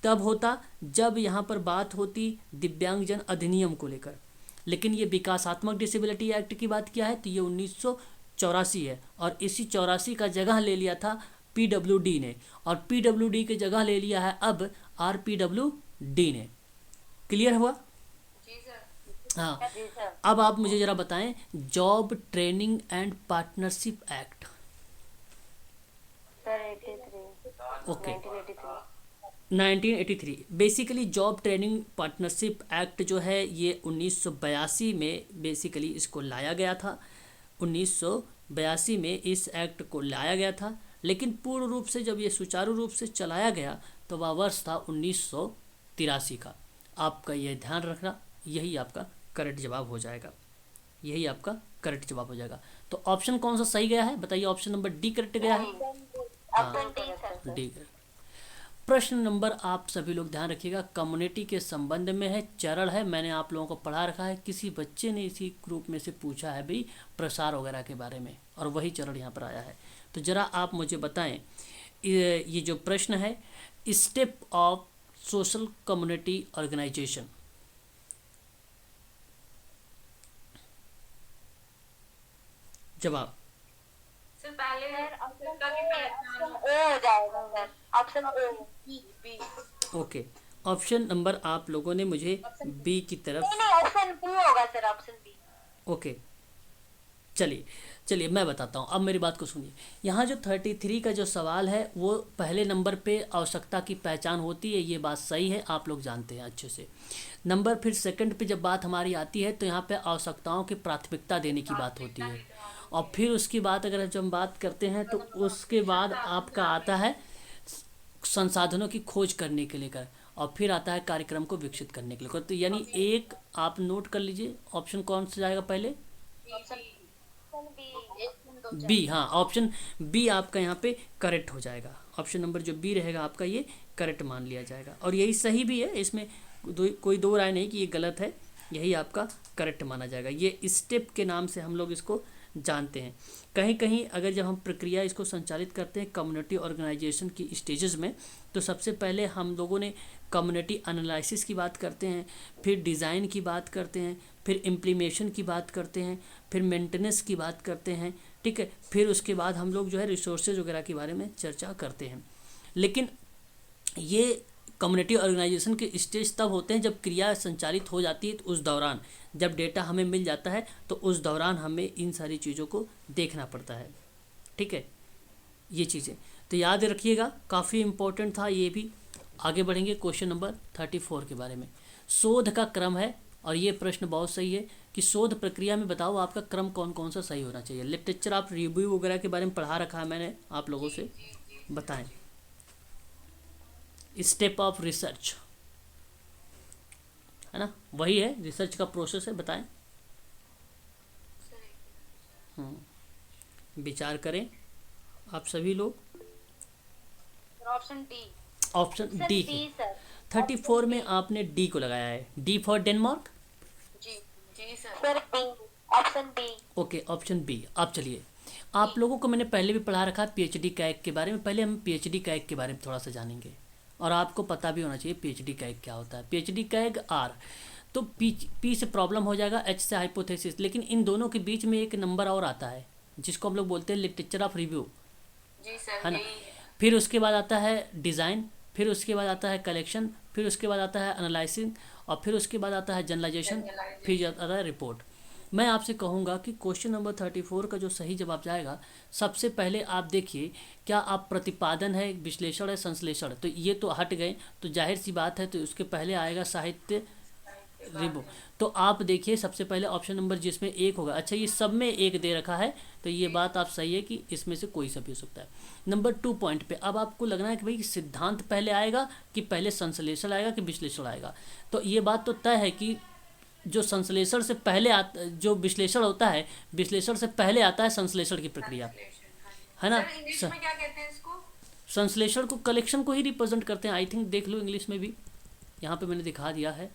तब होता जब यहाँ पर बात होती दिव्यांगजन अधिनियम को लेकर, लेकिन ये विकासात्मक डिसेबिलिटी एक्ट की बात किया है, तो ये 1984 है। और इसी 84 का जगह ले लिया था PWD ने, और PWD की जगह ले लिया है अब RPWD ने। क्लियर हुआ? जी सर। हाँ, जी सर। अब आप मुझे ज़रा बताएं, job training and partnership act. Sir 83। Okay, 1983। 1983 basically job training partnership act जो है ये 1982 में बेसिकली इसको लाया गया था। 1982 में इस एक्ट को लाया गया था, लेकिन पूर्ण रूप से जब ये सुचारू रूप से चलाया गया तो वह वर्ष था 1983 का। आपका ये ध्यान रखना, यही आपका करेक्ट जवाब हो जाएगा, यही आपका करेक्ट जवाब हो जाएगा। तो ऑप्शन कौन सा सही गया है बताइए? ऑप्शन नंबर डी करेक्ट गया है। Option D sir. डी। प्रश्न नंबर आप सभी लोग ध्यान रखिएगा, कम्युनिटी के संबंध में है, चरण है, मैंने आप लोगों को पढ़ा रखा है। किसी बच्चे ने इसी ग्रुप में से पूछा है भाई प्रसार वगैरह के बारे में, और वही चरण यहाँ पर आया है। तो ज़रा आप मुझे बताएं, ये जो प्रश्न है, step of social community organisation, जवाब। सर पहले का की पहचान ऑप्शन ए हो जाएगा sir, option A. B. Okay, option number आप लोगों ने मुझे बी की तरफ, नहीं नहीं, ऑप्शन बी होगा सर, ऑप्शन बी। ओके चलिए चलिए मैं बताता हूँ, अब मेरी बात को सुनिए। यहाँ जो 33 का जो सवाल है वो पहले नंबर पे आवश्यकता की पहचान होती है, ये बात सही है, आप लोग जानते हैं अच्छे से। नंबर फिर सेकंड पे जब बात हमारी आती है तो यहाँ पे आवश्यकताओं की प्राथमिकता देने की बात होती है, और फिर उसकी बात अगर जब हम बात करते हैं तो उसके बाद आपका आता है संसाधनों की खोज करने के लिए कर, और फिर आता है कार्यक्रम को विकसित करने के लिए। तो यानी एक आप नोट कर लीजिए, ऑप्शन कौन सा जाएगा पहले? बी। हाँ, ऑप्शन बी आपका यहाँ पे करेक्ट हो जाएगा। ऑप्शन नंबर जो बी रहेगा आपका ये करेक्ट मान लिया जाएगा, और यही सही भी है, इसमें कोई दो राय नहीं कि ये गलत है, यही आपका करेक्ट माना जाएगा। ये स्टेप के नाम से हम लोग इसको जानते हैं। कहीं कहीं अगर जब हम प्रक्रिया इसको संचालित करते हैं कम्युनिटी ऑर्गेनाइजेशन की स्टेजेस में, तो सबसे पहले हम लोगों ने कम्युनिटी एनालिसिस की बात करते हैं, फिर डिज़ाइन की बात करते हैं, फिर इम्प्लीमेशन की बात करते हैं, फिर मेंटेनेंस की बात करते हैं, ठीक है, फिर उसके बाद हम लोग जो है रिसोर्सेज वगैरह के बारे में चर्चा करते हैं। लेकिन ये कम्युनिटी ऑर्गेनाइजेशन के स्टेज तब होते हैं जब क्रिया संचालित हो जाती है, तो उस दौरान जब डेटा हमें मिल जाता है तो उस दौरान हमें इन सारी चीज़ों को देखना पड़ता है, ठीक है, ये चीज़ें तो याद रखिएगा, काफ़ी इम्पोर्टेंट था ये भी। आगे बढ़ेंगे क्वेश्चन नंबर 34 के बारे में। शोध का क्रम है, और ये प्रश्न बहुत सही है कि शोध प्रक्रिया में बताओ आपका क्रम कौन कौन सा सही होना चाहिए। लिटरेचर आप रिव्यू वगैरह के बारे में पढ़ा रखा है मैंने आप लोगों से, बताएं। स्टेप ऑफ रिसर्च है ना, वही है, रिसर्च का प्रोसेस है, बताएं। विचार करें आप सभी लोग। Option D. Option D sir. 34 में आपने डी को लगाया है, डी फॉर डेनमार्क। जी जी sir. Sir B, option B. Okay, option B. अब चलिए, आप लोगों को मैंने पहले भी पढ़ा रखा है पीएचडी कैग के बारे में, पहले हम पीएचडी कैग के बारे में थोड़ा सा जानेंगे, और आपको पता भी होना चाहिए पीएचडी कैग क्या होता है। पीएचडी कैग आर, तो पी से प्रॉब्लम हो जाएगा, एच से हाइपोथेसिस, लेकिन इन दोनों के बीच में एक नंबर और आता है जिसको हम लोग बोलते हैं लिटरेचर ऑफ रिव्यू, जी सर, है ना। यही है। फिर उसके बाद आता है डिज़ाइन, फिर उसके बाद आता है कलेक्शन, फिर उसके बाद आता है एनालाइसिंग, और फिर उसके बाद आता है जनरलाइजेशन, फिर आता है रिपोर्ट। मैं आपसे कहूँगा कि क्वेश्चन नंबर 34 का जो सही जवाब जाएगा, सबसे पहले आप देखिए क्या आप प्रतिपादन है, विश्लेषण है, संश्लेषण, तो ये तो हट गए, तो जाहिर सी बात है तो उसके पहले आएगा साहित्य रिव्यू। तो आप देखिए सबसे पहले ऑप्शन नंबर जिसमें एक होगा, अच्छा ये सब में एक दे रखा है, तो ये बात आप सही है कि इसमें से कोई सा भी हो सकता है। नंबर 2 पॉइंट पे अब आपको लगना है कि भाई सिद्धांत पहले आएगा कि पहले संश्लेषण आएगा कि विश्लेषण आएगा। तो ये बात तो तय है कि जो संश्लेषण से पहले जो विश्लेषण होता है, विश्लेषण से पहले आता है संश्लेषण की प्रक्रिया, है ना। सर इंग्लिश में क्या कहते हैं इसको? संश्लेषण को, कलेक्शन को ही रिप्रेजेंट करते हैं, आई थिंक देख लो इंग्लिश में भी, यहाँ पे मैंने दिखा दिया है,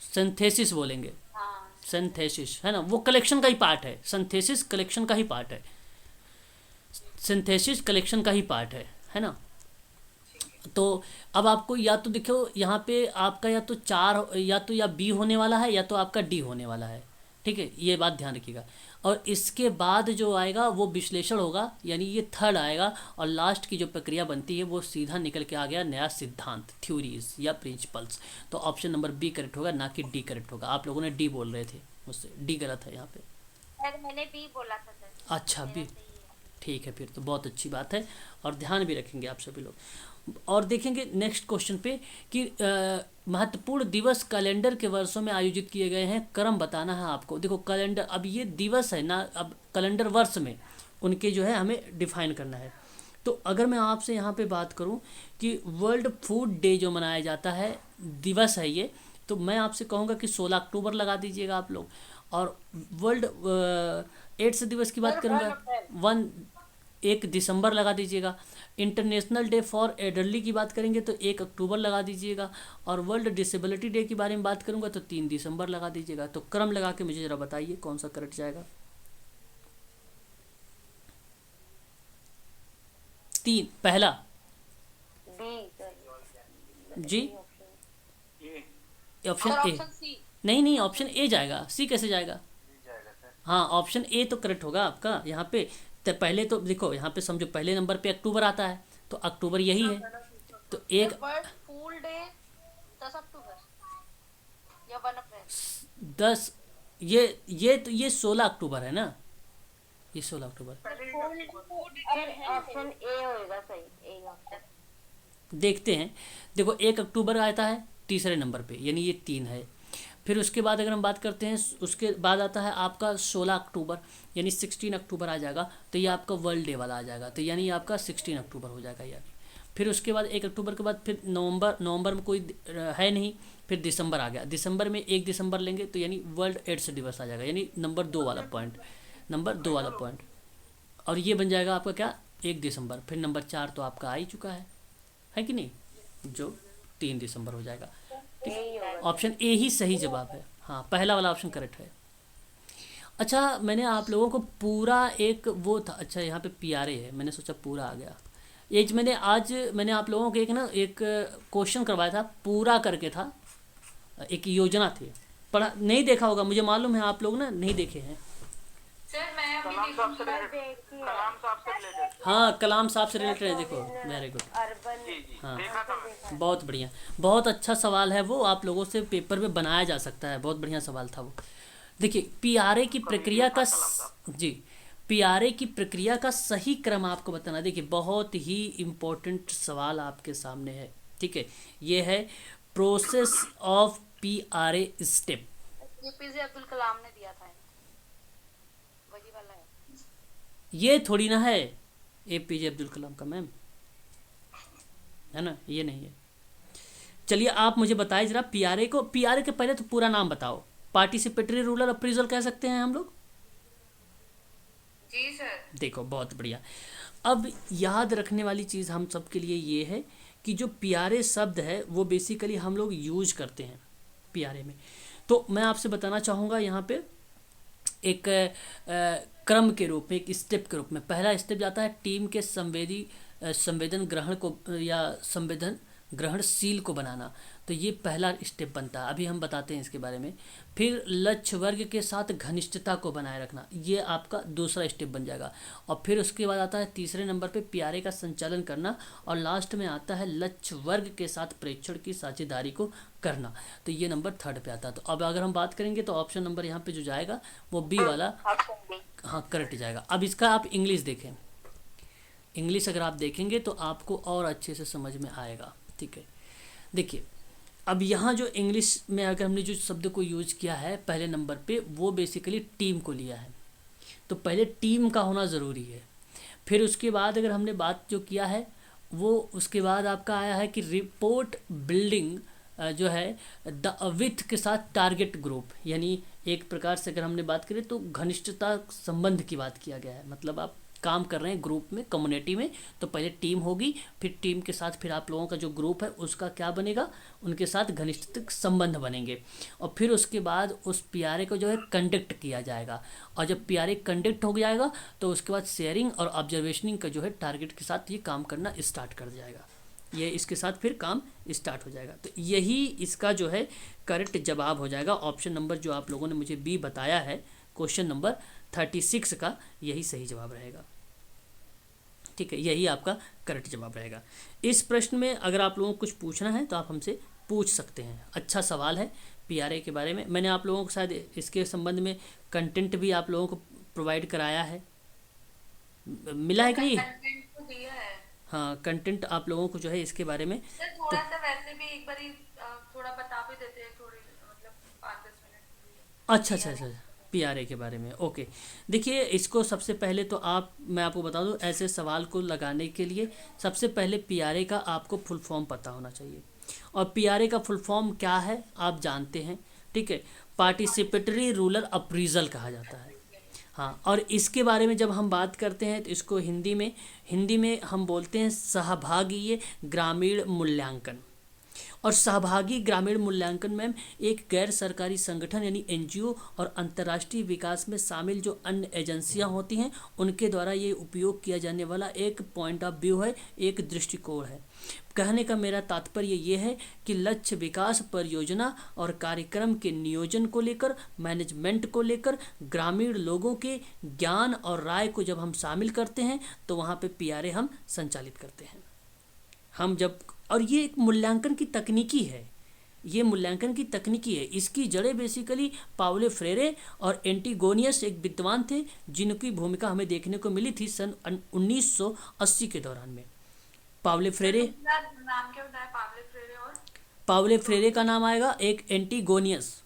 सिंथेसिस बोलेंगे, हाँ सिंथेसिस, है ना, वो कलेक्शन का ही पार्ट है, सिंथेसिस कलेक्शन का ही पार्ट है, सिंथेसिस कलेक्शन का ही पार्ट है ना। तो अब आपको या तो देखो यहाँ पे आपका या तो चार, या बी होने वाला है या तो आपका डी होने वाला है, ठीक है, ये बात ध्यान रखिएगा। और इसके बाद जो आएगा वो विश्लेषण होगा, यानी ये थर्ड आएगा, और लास्ट की जो प्रक्रिया बनती है वो सीधा निकल के आ गया नया सिद्धांत, थ्योरीज या प्रिंसिपल्स। तो ऑप्शन नंबर बी करेक्ट होगा, ना कि डी करेक्ट होगा। आप लोगों ने डी बोल रहे थे, मुझसे डी गलत है यहाँ पे। सर मैंने बी बोला था सर। अच्छा बी, ठीक है, फिर तो बहुत अच्छी बात है, और ध्यान भी रखेंगे आप सभी लोग। और देखेंगे नेक्स्ट क्वेश्चन पे कि महत्वपूर्ण दिवस कैलेंडर के वर्षों में आयोजित किए गए हैं, क्रम बताना है आपको। देखो कैलेंडर, अब ये दिवस है ना, अब कैलेंडर वर्ष में उनके जो है हमें डिफाइन करना है। तो अगर मैं आपसे यहाँ पे बात करूँ कि वर्ल्ड फूड डे जो मनाया जाता है, दिवस है ये, तो मैं आपसे कहूँगा कि 16 अक्टूबर लगा दीजिएगा आप लोग। और वर्ल्ड एड्स दिवस की बात करूँगा, 1 दिसंबर लगा दीजिएगा। इंटरनेशनल डे फॉर एडर्ली की बात करेंगे तो 1 अक्टूबर लगा दीजिएगा। और वर्ल्ड डिसेबिलिटी डे के बारे में बात करूँगा तो 3 दिसंबर लगा दीजिएगा। तो क्रम लगा के मुझे ज़रा बताइए कौन सा करेक्ट जाएगा। 3 पहला डी सर। जी, ऑप्शन और ए। Option C. नहीं नहीं, ऑप्शन ए जाएगा, सी कैसे जाएगा? हाँ, ऑप्शन ए तो करेक्ट होगा आपका यहाँ पे। तो पहले तो देखो यहाँ पे समझो पहले नंबर पे अक्टूबर आता है, तो अक्टूबर यही है। तो एक वर्ल्ड फूल डे 10 अक्टूबर या 1 अप्रैल। 10, ये 16 अक्टूबर है ना, ये 16 अक्टूबर। ऑप्शन ए होएगा सही, ए ऑप्शन। देखते हैं, देखो 1 अक्टूबर आता है तीसरे नंबर पे, यानी ये 3 है। फिर उसके बाद अगर हम बात करते हैं, उसके बाद आता है आपका 16 अक्टूबर, यानी 16 अक्टूबर आ जाएगा। तो ये आपका वर्ल्ड डे वाला आ जाएगा, तो यानी आपका 16 अक्टूबर हो जाएगा यानी। फिर उसके बाद 1 अक्टूबर के बाद फिर नवंबर में कोई है नहीं, फिर दिसंबर आ गया। दिसंबर में 1 दिसंबर लेंगे तो यानी वर्ल्ड एड्स दिवस आ जाएगा, यानी नंबर 2 वाला पॉइंट। और ये बन जाएगा आपका क्या, 1 दिसंबर। फिर नंबर 4 तो आपका आ ही चुका है कि नहीं, जो 3 दिसंबर हो जाएगा। ऑप्शन ए ही सही जवाब है। हाँ, पहला वाला ऑप्शन करेक्ट है। अच्छा, मैंने आप लोगों को पूरा एक वो था, अच्छा यहाँ पे पीआरए है, मैंने सोचा पूरा आ गया। मैंने आप लोगों को एक क्वेश्चन करवाया था, पूरा करके था, एक योजना थी, पढ़ा नहीं देखा होगा, मुझे मालूम है आप लोग ना नहीं देखे हैं। सर मैं अभी कलाम साहब से रिलेटेड। हाँ, कलाम साहब से रिलेटेड है, देखो वेरी गुड। अर्बन। जी जी, हाँ। देखा था मैं। बहुत बढ़िया, बहुत अच्छा सवाल है वो, आप लोगों से पेपर में बनाया जा सकता है, बहुत बढ़िया सवाल था वो। देखिए पीआरए की प्रक्रिया का जी, पीआरए की प्रक्रिया का सही क्रम आपको बताना। देखिए बहुत ही इम्पोर्टेंट सवाल आपके सामने है, ठीक है। ये है process of PRA step. APJ Abdul Kalam ने दिया था, वही वाला है। ये थोड़ी ना है एपीजे अब्दुल कलाम का मैम, है ना, ये नहीं है। चलिए आप मुझे बताइए जरा पीआरए के पहले तो पूरा नाम बताओ। पार्टिसिपेटरी रूरल अप्रेजल कह सकते हैं हम लोग? जी सर। देखो बहुत बढ़िया। अब याद रखने वाली चीज़ हम सब के लिए ये है कि जो पीआरए शब्द है वो बेसिकली हम लोग यूज करते हैं पीआरए में। तो मैं आपसे बताना चाहूँगा यहाँ पे एक क्रम के रूप में, एक स्टेप के रूप में। पहला स्टेप जाता है टीम के संवेदन ग्रहण को या संवेदन ग्रहणशील को बनाना, तो ये पहला स्टेप बनता है, अभी हम बताते हैं इसके बारे में। फिर लक्ष्य वर्ग के साथ घनिष्ठता को बनाए रखना, ये आपका दूसरा स्टेप बन जाएगा। और फिर उसके बाद आता है तीसरे नंबर पे पीआरए का संचालन करना, और लास्ट में आता है लक्ष्य वर्ग के साथ प्रेक्षण की साझेदारी को करना, तो ये नंबर 3rd पे आता है। तो अब अगर हम बात करेंगे तो ऑप्शन नंबर यहाँ पे जो जाएगा वो बी वाला, हाँ करेक्ट जाएगा। अब इसका आप इंग्लिश देखें, इंग्लिश अगर आप देखेंगे तो आपको और अच्छे से समझ में आएगा, ठीक है। देखिए अब यहाँ जो इंग्लिश में अगर हमने जो शब्द को यूज किया है पहले नंबर पे, वो बेसिकली टीम को लिया है, तो पहले टीम का होना ज़रूरी है। फिर उसके बाद अगर हमने बात जो किया है वो उसके बाद आपका आया है कि रिपोर्ट बिल्डिंग जो है द विथ के साथ टारगेट ग्रुप, यानी एक प्रकार से अगर हमने बात करें तो घनिष्ठता संबंध की बात किया गया है। मतलब आप काम कर रहे हैं ग्रुप में, कम्युनिटी में, तो पहले टीम होगी, फिर टीम के साथ फिर आप लोगों का जो ग्रुप है उसका क्या बनेगा, उनके साथ घनिष्ठ संबंध बनेंगे। और फिर उसके बाद उस पीआरए को जो है कंडक्ट किया जाएगा, और जब पीआरए कंडक्ट हो जाएगा तो उसके बाद शेयरिंग और ऑब्जर्वेशनिंग का जो है टारगेट के साथ ये काम करना स्टार्ट कर जाएगा, ये इसके साथ फिर काम स्टार्ट हो जाएगा। तो यही इसका जो है करेक्ट जवाब हो जाएगा। ऑप्शन नंबर जो आप लोगों ने मुझे बी बताया है, क्वेश्चन नंबर 36 का यही सही जवाब रहेगा, ठीक है, यही आपका करेक्ट जवाब रहेगा। इस प्रश्न में अगर आप लोगों को कुछ पूछना है तो आप हमसे पूछ सकते हैं। अच्छा सवाल है पीआरए के बारे में, मैंने आप लोगों को शायद इसके संबंध में कंटेंट भी आप लोगों को प्रोवाइड कराया है, मिला है कि नहीं? कंटेंट तो दिया है। हाँ, कंटेंट आप लोगों को जो है इसके बारे में सर थोड़ा सा वैसे भी एक बार थोड़ा बता भी देते हैं, थोड़ी मतलब 5-10 मिनट। अच्छा अच्छा अच्छा पीआरए के बारे में। ओके, देखिए इसको सबसे पहले तो मैं आपको बता दूं, ऐसे सवाल को लगाने के लिए सबसे पहले पीआरए का आपको फुल फॉर्म पता होना चाहिए। और पीआरए का फुल फॉर्म क्या है आप जानते हैं, ठीक है। पार्टिसिपेटरी रूरल अप्रीजल कहा जाता है। हाँ, और इसके बारे में जब हम बात करते हैं तो इसको हिंदी में हम बोलते हैं सहभागीय ग्रामीण मूल्यांकन। और सहभागी ग्रामीण मूल्यांकन में एक गैर सरकारी संगठन यानी एनजीओ और अंतर्राष्ट्रीय विकास में शामिल जो अन्य एजेंसियां होती हैं उनके द्वारा ये उपयोग किया जाने वाला एक पॉइंट ऑफ व्यू है, एक दृष्टिकोण है। कहने का मेरा तात्पर्य ये है कि लक्ष्य विकास परियोजना और कार्यक्रम के नियोजन को लेकर, मैनेजमेंट को लेकर ग्रामीण लोगों के ज्ञान और राय को जब हम शामिल करते हैं तो वहाँ पे पीआरए हम संचालित करते हैं। हम जब, और ये एक मूल्यांकन की तकनीकी है, ये मूल्यांकन की तकनीकी है। इसकी जड़ें बेसिकली पाउलो फ्रेरे और एंटीगोनियस एक विद्वान थे जिनकी भूमिका हमें देखने को मिली थी सन 1980 के दौरान में। पाउलो फ्रेरे, नाम क्या बताया? पावले फ्रेरे और पाउलो फ्रेरे का नाम आएगा, एक एंटीगोनियस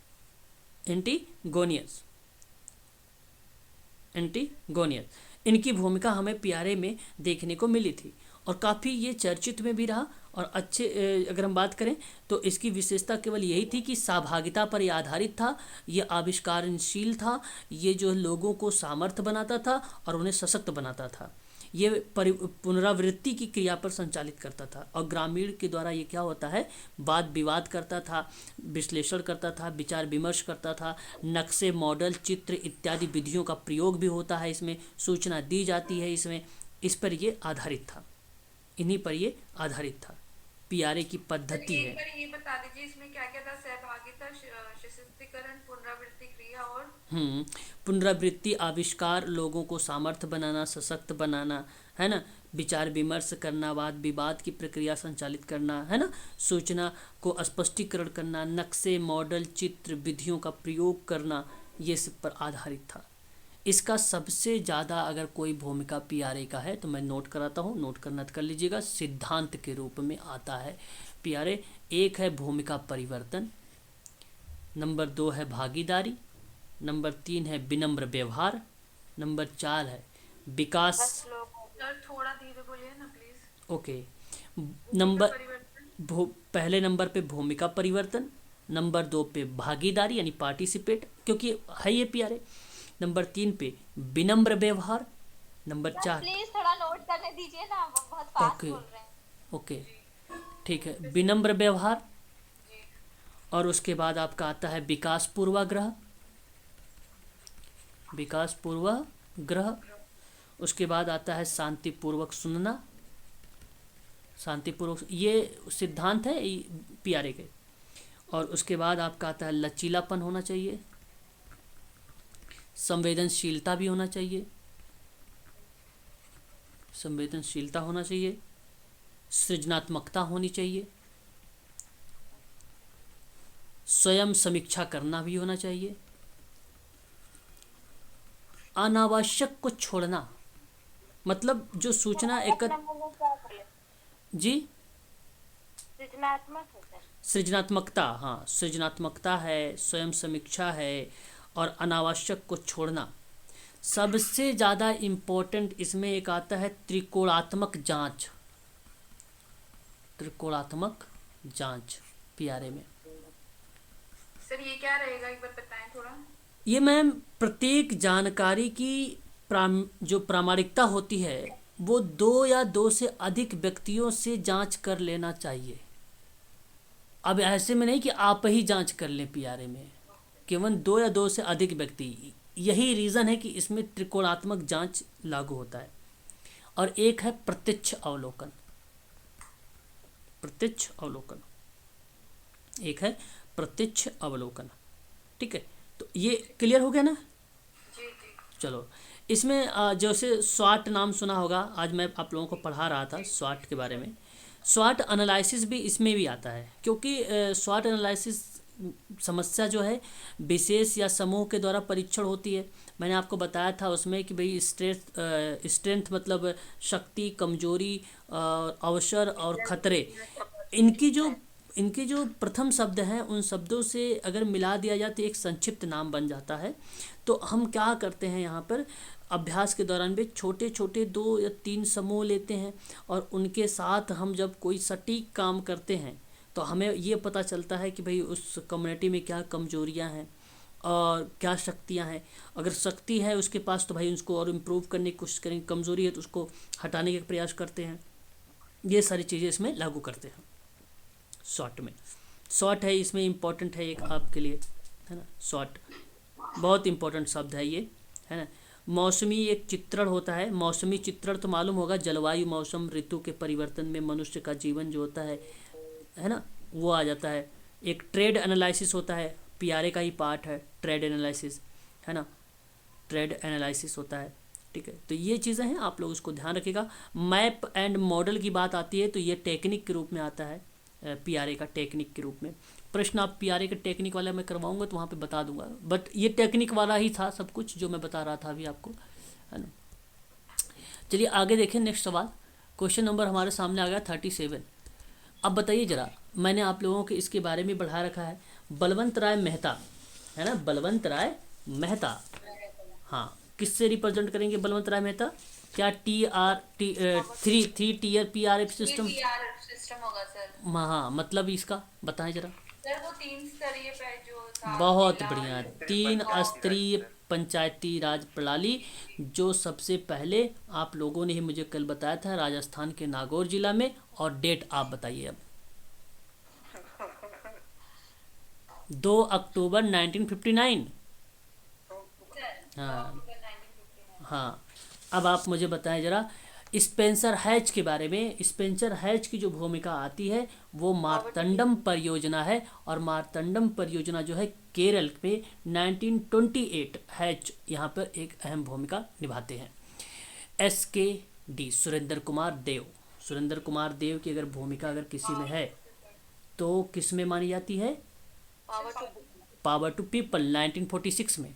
इनकी भूमिका हमें पीआरए में देखने को मिली थी और काफ़ी ये चर्चित में भी रहा। और अच्छे अगर हम बात करें तो इसकी विशेषता केवल यही थी कि सहभागिता पर यह आधारित था, ये आविष्कारनशील था, ये जो लोगों को सामर्थ्य बनाता था और उन्हें सशक्त बनाता था, ये पुनरावृत्ति की क्रिया पर संचालित करता था। और ग्रामीण के द्वारा ये क्या होता है, वाद विवाद करता था, विश्लेषण करता था, विचार विमर्श करता था, नक्शे, मॉडल, चित्र इत्यादि विधियों का प्रयोग भी होता है, इसमें सूचना दी जाती है, इसमें इस पर ये आधारित था, इन्हीं पर ये आधारित था। पीआरए की पद्धति है। एक बार ये बता दीजिए इसमें क्या क्या था? सहभागिता, सशक्तिकरण, पुनरावृत्ति क्रिया और पुनरावृत्ति, आविष्कार, लोगों को सामर्थ्य बनाना, सशक्त बनाना, है ना, विचार विमर्श करना, वाद विवाद की प्रक्रिया संचालित करना, है ना, सूचना को स्पष्टीकरण करना, नक्शे, मॉडल, चित्र विधियों का प्रयोग करना, ये सब पर आधारित था। इसका सबसे ज़्यादा अगर कोई भूमिका पीआरए का है तो मैं नोट कराता हूँ, नोट करना कर लीजिएगा। सिद्धांत के रूप में आता है पीआरए। एक है भूमिका परिवर्तन, नंबर 2 है भागीदारी, नंबर 3 है विनम्र व्यवहार, नंबर 4 है विकास। सर थोड़ा धीरे बोलिए ना प्लीज। ओके, नंबर परिवर्तन, पहले नंबर पे भूमिका परिवर्तन, नंबर 2 पे भागीदारी यानी पार्टिसिपेट, क्योंकि है ये पीआरए, नंबर 3 पे विनम्र व्यवहार, नंबर 4। प्लीज थोड़ा नोट करने दीजिए ना, वो बहुत फास्ट ओके बोल रहे हैं। ओके ठीक है, विनम्र व्यवहार। और उसके बाद आपका आता है विकास पूर्वाग्रह, उसके बाद आता है शांतिपूर्वक सुनना, शांतिपूर्वक, ये सिद्धांत है पीआरए के। और उसके बाद आपका आता है लचीलापन होना चाहिए, संवेदनशीलता भी होना चाहिए, संवेदनशीलता होना चाहिए, सृजनात्मकता होनी चाहिए, स्वयं समीक्षा करना भी होना चाहिए, अनावश्यक को छोड़ना, मतलब जो सूचना जी सृजनात्मक होता है। सृजनात्मकता, हाँ सृजनात्मकता है, स्वयं समीक्षा है और अनावश्यक को छोड़ना। सबसे ज़्यादा इम्पोर्टेंट इसमें एक आता है त्रिकोणात्मक जांच, त्रिकोणात्मक जांच पीआरए में। सर ये क्या रहेगा एक बार बताएं थोड़ा। ये मैम प्रत्येक जानकारी की जो प्रामाणिकता होती है वो 2 या 2 से अधिक व्यक्तियों से जांच कर लेना चाहिए। अब ऐसे में नहीं कि आप ही जांच कर लें, पीआरए में केवल 2 या 2 से अधिक व्यक्ति, यही रीज़न है कि इसमें त्रिकोणात्मक जांच लागू होता है। और एक है प्रत्यक्ष अवलोकन, प्रत्यक्ष अवलोकन, एक है प्रत्यक्ष अवलोकन, ठीक है। तो ये क्लियर हो गया ना? जी जी। चलो, इसमें जैसे स्वाट नाम सुना होगा, आज मैं आप लोगों को पढ़ा रहा था स्वाट के बारे में। स्वाट एनालिसिस भी इसमें भी आता है, क्योंकि स्वाट एनालिसिस समस्या जो है विशेष या समूह के द्वारा परीक्षण होती है। मैंने आपको बताया था उसमें कि भाई स्ट्रेंथ मतलब शक्ति, कमजोरी, अवसर और खतरे, इनकी जो इनके जो प्रथम शब्द हैं उन शब्दों से अगर मिला दिया जाए तो एक संक्षिप्त नाम बन जाता है। तो हम क्या करते हैं यहाँ पर अभ्यास के दौरान भी छोटे छोटे 2 या 3 समूह लेते हैं और उनके साथ हम जब कोई सटीक काम करते हैं तो हमें ये पता चलता है कि भाई उस कम्युनिटी में क्या कमजोरियाँ हैं और क्या शक्तियाँ हैं। अगर शक्ति है उसके पास तो भाई उसको और इम्प्रूव करने की कोशिश करेंगे, कमज़ोरी है तो उसको हटाने का प्रयास करते हैं। ये सारी चीज़ें इसमें लागू करते हैं। शॉर्ट में शॉर्ट है, इसमें इम्पोर्टेंट है एक आपके लिए, है ना। शॉर्ट बहुत इम्पोर्टेंट शब्द है ये, है ना। मौसमी एक चित्रण होता है। मौसमी चित्रण तो मालूम होगा, जलवायु, मौसम, ऋतु के परिवर्तन में मनुष्य का जीवन जो होता है ना, वो आ जाता है। एक ट्रेड एनालिसिस होता है, पीआरए का ही पार्ट है ट्रेड एनालिसिस, है ना। ट्रेड एनालिसिस होता है, ठीक है। तो ये चीज़ें हैं, आप लोग उसको ध्यान रखिएगा। मैप एंड मॉडल की बात आती है तो ये टेक्निक के रूप में आता है, पीआरए का टेक्निक के रूप में। प्रश्न आप पीआरए के टेक्निक वाला मैं करवाऊंगा तो वहाँ पे बता दूंगा, बट ये टेक्निक वाला ही था सब कुछ जो मैं बता रहा था अभी आपको, है ना। चलिए आगे देखें, नेक्स्ट सवाल। क्वेश्चन नंबर हमारे सामने आ गया 37। अब बताइए ज़रा, मैंने आप लोगों के इसके बारे में बढ़ा रखा है। बलवंत राय मेहता, है ना, बलवंत राय मेहता, हाँ, किससे रिप्रेजेंट करेंगे बलवंत राय मेहता? क्या three tier PRF system? System होगा सर। हाँ, मतलब इसका बताएं जरा। सर वो 3 स्तरीय पे जो था, बहुत जिला, बढ़िया, 3 स्तरीय पंचायती राज प्रणाली, जो सबसे पहले आप लोगों ने ही मुझे कल बताया था, राजस्थान के नागौर जिला में। और डेट आप बताइए अब। 2 अक्टूबर 1959। हाँ हाँ, अब आप मुझे बताएं जरा स्पेंसर हैच के बारे में। स्पेंसर हैच की जो भूमिका आती है वो मार्तंडम परियोजना है, और मार्तंडम परियोजना जो है केरल में 1928 हैच यहाँ पर एक अहम भूमिका निभाते हैं। SKD सुरेंद्र कुमार देव, सुरेंद्र कुमार देव की अगर भूमिका अगर किसी में है तो किस में मानी जाती है? पावर टू पीपल, 1946 में।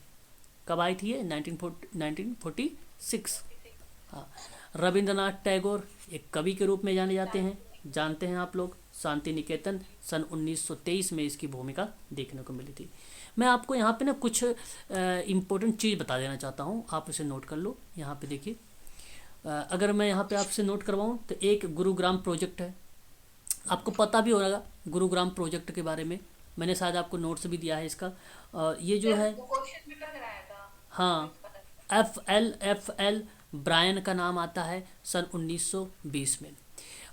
कब आई थी ये? 1946। हाँ। रविंद्रनाथ टैगोर एक कवि के रूप में जाने जाते हैं, जानते हैं आप लोग। शांति निकेतन सन 1923 में इसकी भूमिका देखने को मिली थी। मैं आपको यहाँ पे ना कुछ इम्पोर्टेंट चीज़ बता देना चाहता हूँ, आप इसे नोट कर लो। यहाँ पे देखिए, अगर मैं यहाँ पे आपसे नोट करवाऊँ तो एक गुरुग्राम प्रोजेक्ट है, आपको पता भी होगा गुरुग्राम प्रोजेक्ट के बारे में, मैंने शायद आपको नोट्स भी दिया है इसका। ये जो है, हाँ, FL ब्रायन का नाम आता है सन 1920 में।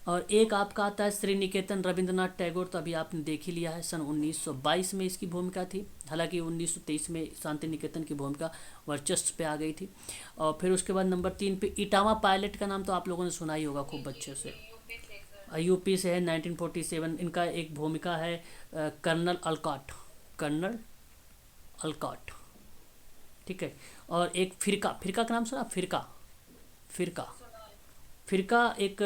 और एक आपका आता है श्री निकेतन रविंद्रनाथ टैगोर, तो अभी आपने देख ही लिया है, सन 1922 में इसकी भूमिका थी। हालांकि 1923 में शांति निकेतन की भूमिका वर्चस्व पे आ गई थी। और फिर उसके बाद नंबर 3 पे इटामा पायलट का नाम तो आप लोगों ने सुना ही होगा खूब बच्चे से, यूपी से है, 1947। इनका एक भूमिका है कर्नल अलकॉट, कर्नल अलकॉट, ठीक है। और एक फिरका का नाम सुना? फिरका एक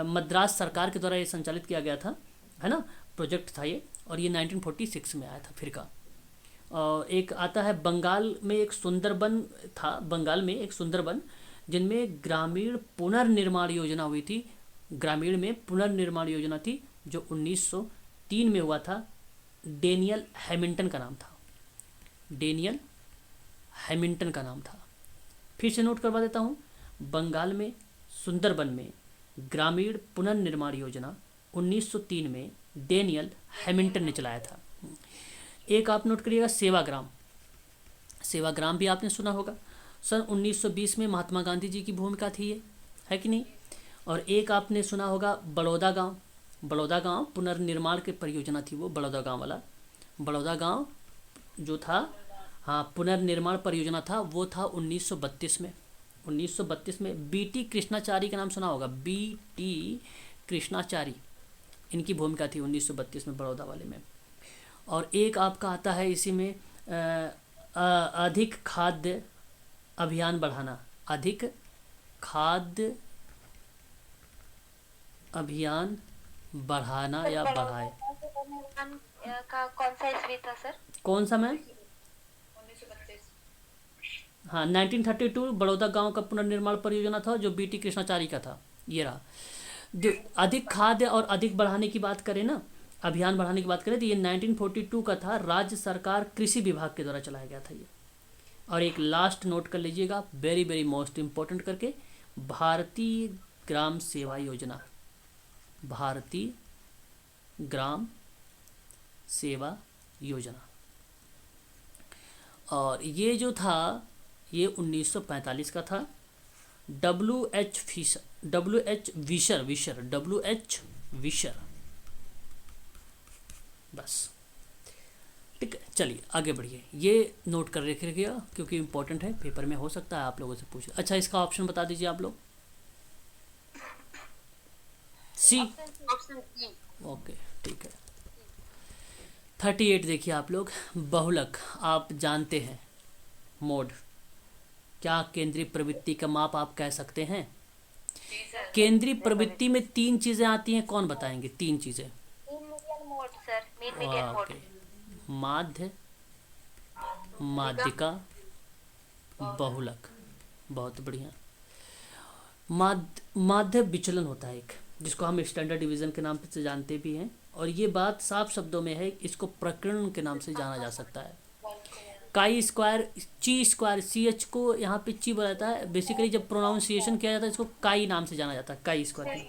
मद्रास सरकार के द्वारा ये संचालित किया गया था, है ना, प्रोजेक्ट था ये, और ये 1946 में आया था फिरका। और एक आता है बंगाल में एक सुंदरबन था, बंगाल में एक सुंदरबन जिनमें ग्रामीण पुनर्निर्माण योजना हुई थी, ग्रामीण में पुनर्निर्माण योजना थी, जो 1903 में हुआ था। डेनियल हैमिल्टन का नाम था, डेनियल हैमिल्टन का नाम था। फिर से नोट करवा देता हूँ, बंगाल में सुंदरबन में ग्रामीण पुनर्निर्माण योजना 1903 में डेनियल हैमिल्टन ने चलाया था। एक आप नोट करिएगा सेवाग्राम, सेवाग्राम भी आपने सुना होगा, सन 1920 में महात्मा गांधी जी की भूमिका थी ये, है कि नहीं। और एक आपने सुना होगा बड़ौदा गांव, बड़ौदा गांव पुनर्निर्माण की परियोजना थी वो, बड़ौदा गांव वाला, बड़ौदा गांव जो था, हाँ, पुनर्निर्माण परियोजना था, वो था 1932 में। 1932 में BT कृष्णाचारी का नाम सुना होगा, BT कृष्णाचारी, इनकी भूमिका थी 1932 में बड़ौदा वाले में। और एक आपका आता है इसी में अधिक खाद्य अभियान बढ़ाना, अधिक खाद्य अभियान बढ़ाना या बढ़ाए, का कौन सा ईस्वी था सर? कौन सा मैम? 1932। हाँ, 1932 बड़ौदा गांव का पुनर्निर्माण परियोजना था जो बीटी कृष्णाचारी का था। ये रहा। जो अधिक खाद्य और अधिक बढ़ाने की बात करें ना, अभियान बढ़ाने की बात करें, तो ये 1942 का था। राज्य सरकार कृषि विभाग के द्वारा चलाया गया था ये। और एक लास्ट नोट कर लीजिएगा, वेरी वेरी मोस्ट इम्पोर्टेंट करके, भारतीय ग्राम सेवा योजना। भारतीय ग्राम सेवा योजना। और ये जो था ये 1945 का था। WH विशर बस। ठीक है, चलिए आगे बढ़िए। ये नोट कर रखिएगा क्योंकि इंपॉर्टेंट है, पेपर में हो सकता है आप लोगों से पूछे। अच्छा, इसका ऑप्शन बता दीजिए आप लोग। सी। ऑप्शन सी। ओके, ठीक है। 38 देखिए आप लोग, बहुलक। आप जानते हैं मोड, क्या केंद्रीय प्रवृत्ति का माप आप कह सकते हैं? जी सर। केंद्रीय प्रवृत्ति में 3 चीजें आती हैं, कौन बताएंगे 3 चीजें? Median mode sir, median mode. Okay, माध्य, माध्यिका, बहुलक। बहुत बढ़िया। माध्य विचलन होता है एक, जिसको हम स्टैंडर्ड डिवीजन के नाम से जानते भी हैं। और ये बात साफ शब्दों में है, इसको प्रकरण के नाम से जाना जा सकता है। काई स्क्वायर, ची स्क्वायर, सी एच को यहाँ पे ची बोला जाता है। बेसिकली जब प्रोनाउंसिएशन किया जाता है इसको काई नाम से जाना जाता है, काई स्क्वायर।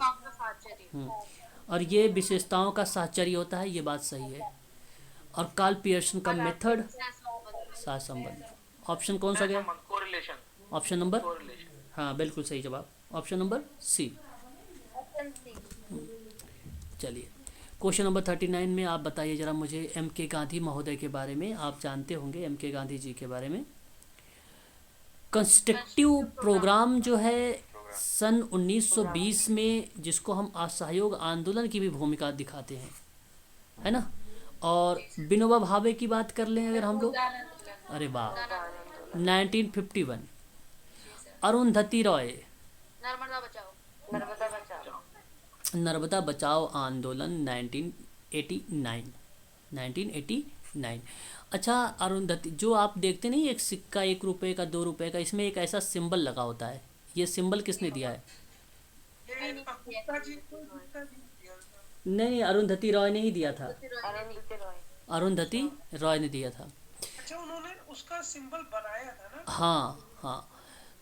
और ये विशेषताओं का साहचर्य होता है, ये बात सही है। और कार्ल पियर्सन का मेथड, सहसंबंध। ऑप्शन कौन सा गया? कोरिलेशन। Option number, correlation. हाँ बिल्कुल सही जवाब, option number C. Option C. चलिए, क्वेश्चन नंबर 39 में आप बताइए जरा मुझे एम के गांधी महोदय के बारे में। आप जानते होंगे एम के गांधी जी के बारे में। कंस्ट्रक्टिव प्रोग्राम जो है सन 1920 में, जिसको हम असहयोग आंदोलन की भी भूमिका दिखाते हैं, है ना। और विनोबा भावे की बात कर लें अगर हम लोग, अरे वाह, 1951। अरुंधति रॉय, नर्मदा बचाओ। नर्मदा बचाओ। नर्मदा बचाओ आंदोलन 1989। अच्छा, अरुंधति, जो आप देखते नहीं एक सिक्का 1 रुपए का 2 रुपए का, इसमें एक ऐसा सिंबल लगा होता है, ये सिंबल किसने दिया है? नहीं, अरुंधति रॉय ने ही दिया था। अरुंधति रॉय। अरुंधति रॉय ने दिया था। अच्छा, उन्होंने उसका सिंबल बनाया था ना? हाँ हाँ।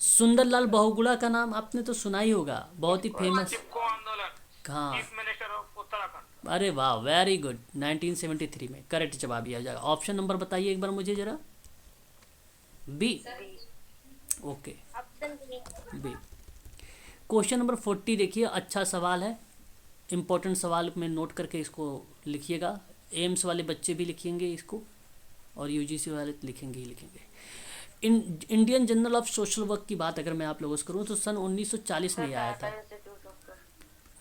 सुंदरलाल बहुगुणा का नाम आपने तो सुना ही होगा, बहुत ही फेमस। चिपको आंदोलन, हाँ, चीफ मिनिस्टर ऑफ उत्तराखंड। अरे वाह, वेरी गुड, 1973 में करेक्ट जवाब दिया जाएगा। ऑप्शन नंबर बताइए एक बार मुझे जरा। B. Okay, option B. Question number 40 देखिए, अच्छा सवाल है, इम्पोर्टेंट सवाल में नोट करके इसको लिखिएगा। एम्स वाले बच्चे भी लिखेंगे इसको, और यूजीसी वाले लिखेंगे ही लिखेंगे। Indian journal of social work की बात अगर मैं आप लोगों से करूँ तो सन 1940 में ये आया था।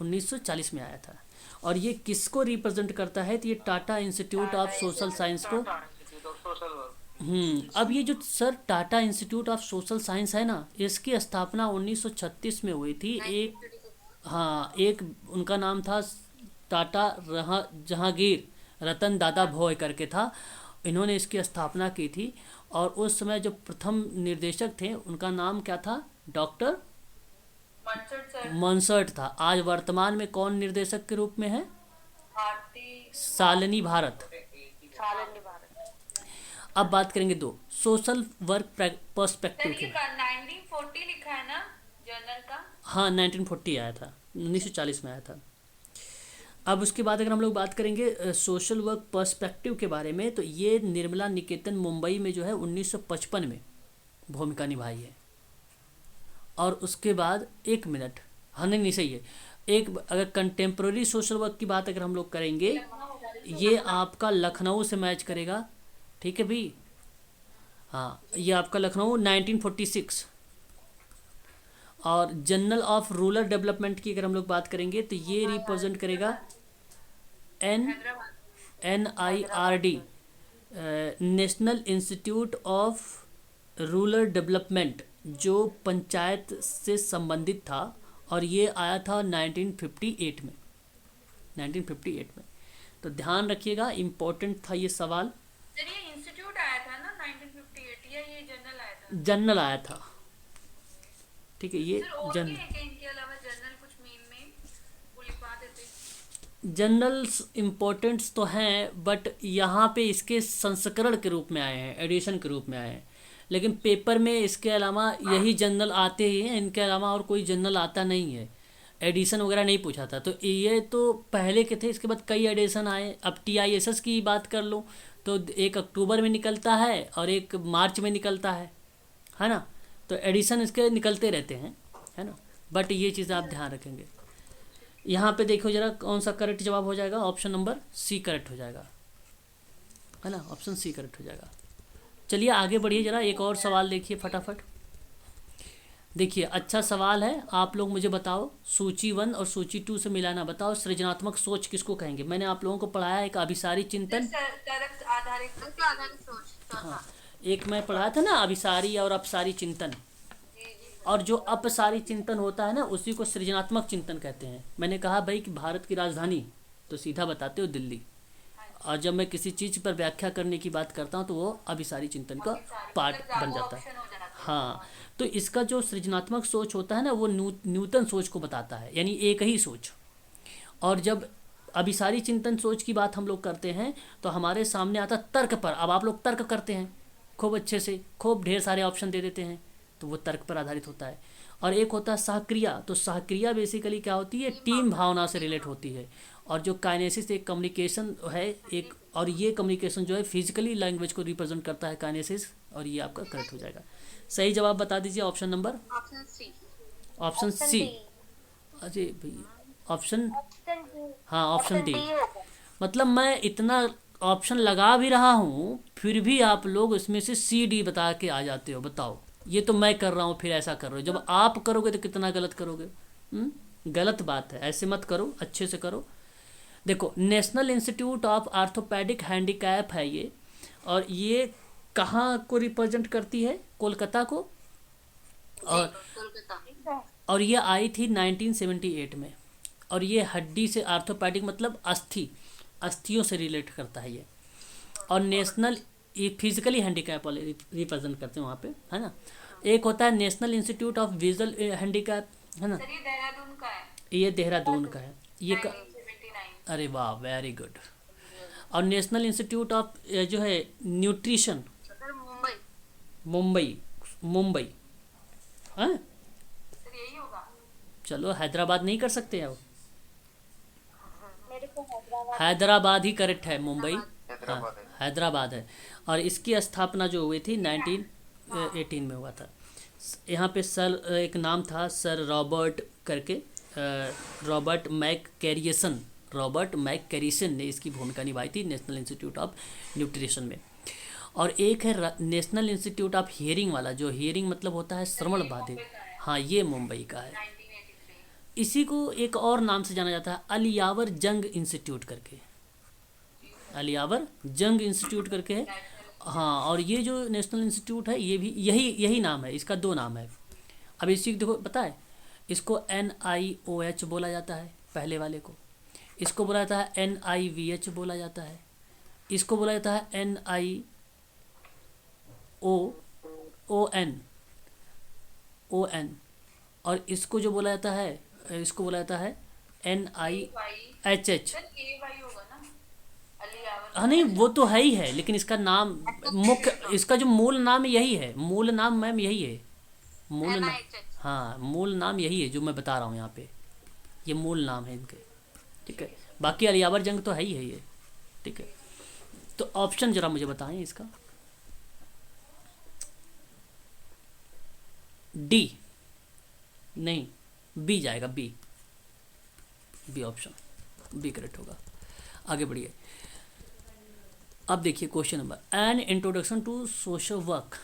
1940 में आया था। और ये किसको रिप्रेजेंट करता है? तो ये Tata institute of social science को। Social work. अब ये जो sir Tata institute of social science है ना, इसकी स्थापना 1936 में हुई थी। एक, हाँ, एक उनका नाम था टाटा जहांगीर रतन दादा भोय करके था, इन्होंने इसकी स्थापना की थी। और उस समय जो प्रथम निर्देशक थे उनका नाम क्या था? डॉक्टर मनसर्ट था। आज वर्तमान में कौन निर्देशक के रूप में है? शालिनी भारत। अब बात करेंगे दो सोशल वर्क पर्सपेक्टिव के। 1940 लिखा है ना जर्नल का? हाँ, 1940 आया था, 1940 में आया था। अब उसके बाद अगर हम लोग बात करेंगे सोशल वर्क पर्सपेक्टिव के बारे में, तो ये निर्मला निकेतन मुंबई में जो है 1955 में भूमिका निभाई है। और उसके बाद 1 मिनट, हाँ नहीं सही है, एक अगर कंटेम्प्रेरी सोशल वर्क की बात अगर हम लोग करेंगे, ये आपका लखनऊ से मैच करेगा, ठीक है भी। हाँ, ये आपका लखनऊ 1946। और जर्नल ऑफ रूरल डेवलपमेंट की अगर हम लोग बात करेंगे तो ये रिप्रेजेंट करेगा NIRD, national institute of rural development, जो पंचायत से संबंधित था। और ये आया था 1958 में, 1958 में। तो ध्यान रखिएगा, इम्पोर्टेंट था ये सवाल। सर ये इंस्टीट्यूट आया था ना 1958 या ये जनरल आया था? जनरल आया था, ठीक है, ये सर और जनरल। क्या है कि इनके अलावा जनरल कुछ में वो लिखवा देते? जनरल्स इम्पोर्टेंट्स तो हैं, बट यहाँ पे इसके संस्करण के रूप में आए हैं, एडिशन के रूप में आए हैं, लेकिन पेपर में इसके अलावा यही जनरल आते ही हैं, इनके अलावा और कोई जनरल आता नहीं है। एडिशन वगैरह नहीं पूछा था, तो ये तो पहले के थे, इसके बाद कई एडिशन आए। अब TISS की बात कर लो तो 1 अक्टूबर में निकलता है और 1 मार्च में निकलता है ना, तो एडिशन इसके निकलते रहते हैं, है ना, बट ये चीज़ आप ध्यान रखेंगे। यहाँ पे देखो जरा कौन सा करेक्ट जवाब हो जाएगा, ऑप्शन नंबर C करेक्ट हो जाएगा, है ना, ऑप्शन C करेक्ट हो जाएगा। चलिए आगे बढ़िए, जरा एक और सवाल देखिए फटाफट। देखिए अच्छा सवाल है, आप लोग मुझे बताओ, सूची 1 और सूची 2 से मिलाना बताओ, सृजनात्मक सोच किसको कहेंगे। मैंने आप लोगों को पढ़ाया एक अभिसारी चिंतन, तर्क आधारित सोच। हाँ, एक मैं पढ़ाया था ना अभिसारी और अपसारी चिंतन, और जो अपसारी चिंतन होता है ना उसी को सृजनात्मक चिंतन कहते हैं। मैंने कहा भाई कि भारत की राजधानी, तो सीधा बताते हो दिल्ली, और जब मैं किसी चीज़ पर व्याख्या करने की बात करता हूँ तो वो अभिसारी चिंतन का पार्ट बन जाता है। हाँ, तो इसका जो सृजनात्मक सोच होता है ना वो न्यूटन सोच को बताता है, यानी एक ही सोच। और जब अभिसारी चिंतन सोच की बात हम लोग करते हैं तो हमारे सामने आता तर्क पर। अब आप लोग तर्क करते हैं खूब अच्छे से, खूब ढेर सारे ऑप्शन दे देते हैं, तो वो तर्क पर आधारित होता है। और एक होता है सहक्रिया, तो सहक्रिया बेसिकली क्या होती है, टीम भावना से रिलेट होती है। और जो काइनेसिस एक कम्युनिकेशन है एक, और ये कम्युनिकेशन जो है फिजिकली लैंग्वेज को रिप्रेजेंट करता है काइनेसिस, और ये आपका करेक्ट हो जाएगा। सही जवाब बता दीजिए, option number option C. Option C। अरे भैया ऑप्शन, हाँ ऑप्शन D। मतलब मैं इतना ऑप्शन लगा भी रहा हूँ फिर भी आप लोग इसमें से CD बता के आ जाते हो। बताओ, ये तो मैं कर रहा हूँ फिर ऐसा कर रहे हो, जब आप करोगे तो कितना गलत करोगे। गलत बात है, ऐसे मत करो, अच्छे से करो। देखो national institute of orthopaedic handicap है ये, और ये कहाँ को रिप्रेजेंट करती है, कोलकाता को, और ये आई थी 1978 में। और ये हड्डी से, आर्थोपेडिक मतलब अस्थि, अस्थियों से रिलेट करता है ये। और नेशनल, ये फिजिकली हैंडीकैप वाले रिप्रेजेंट करते हैं वहाँ पे, है ना। एक होता है national institute of visual handicap, है ना, सर ये देहरादून का है। ये देहरादून का है ये 1979। अरे वाह, वेरी गुड। और नेशनल इंस्टीट्यूट ऑफ जो है न्यूट्रिशन, सर मुंबई। मुंबई हाँ, सर यही होगा। चलो हैदराबाद नहीं कर सकते हैं, मेरे को हैदराबाद हैदराबाद ही करेक्ट है, मुंबई हैदराबाद है। हैदराबाद है। और इसकी स्थापना जो हुई थी 1918 में हुआ था। यहाँ पे सर एक नाम था सर रॉबर्ट करके, रॉबर्ट मैककैरिसन ने इसकी भूमिका निभाई थी नेशनल इंस्टीट्यूट ऑफ न्यूट्रिशन में। और एक है नेशनल इंस्टीट्यूट ऑफ हियरिंग वाला, जो हियरिंग मतलब होता है श्रवण बाधित, हाँ ये मुंबई का है। 1983। इसी को एक और नाम से जाना जाता है अलियावर जंग इंस्टीट्यूट करके, अलियावर जंग इंस्टीट्यूट करके है। हाँ, और ये जो नेशनल इंस्टीट्यूट है ये भी यही नाम है, इसका 2 नाम है। अब इसी देखो पता है, इसको NIOH बोला जाता है पहले वाले को, इसको बोला जाता है NIVH बोला जाता है, इसको बोला जाता है NIOON, और इसको जो बोला जाता है, इसको बोला जाता है NIHH। सर AY होगा ना, अलियावर। हाँ नहीं, वो तो है ही है, लेकिन इसका नाम मुख्य, इसका जो मूल नाम यही है, मूल नाम मैम यही है, मूल नाम, हाँ मूल नाम यही है जो मैं बता रहा हूँ यहाँ पे, ये मूल नाम है इनके, ठीक है। बाकी अलियावर जंग तो है ही है ये, ठीक है। तो ऑप्शन जरा मुझे बताएं इसका। D नहीं, B जाएगा, B ऑप्शन, B करेक्ट होगा। आगे बढ़िए। अब देखिए question number, an introduction to social work.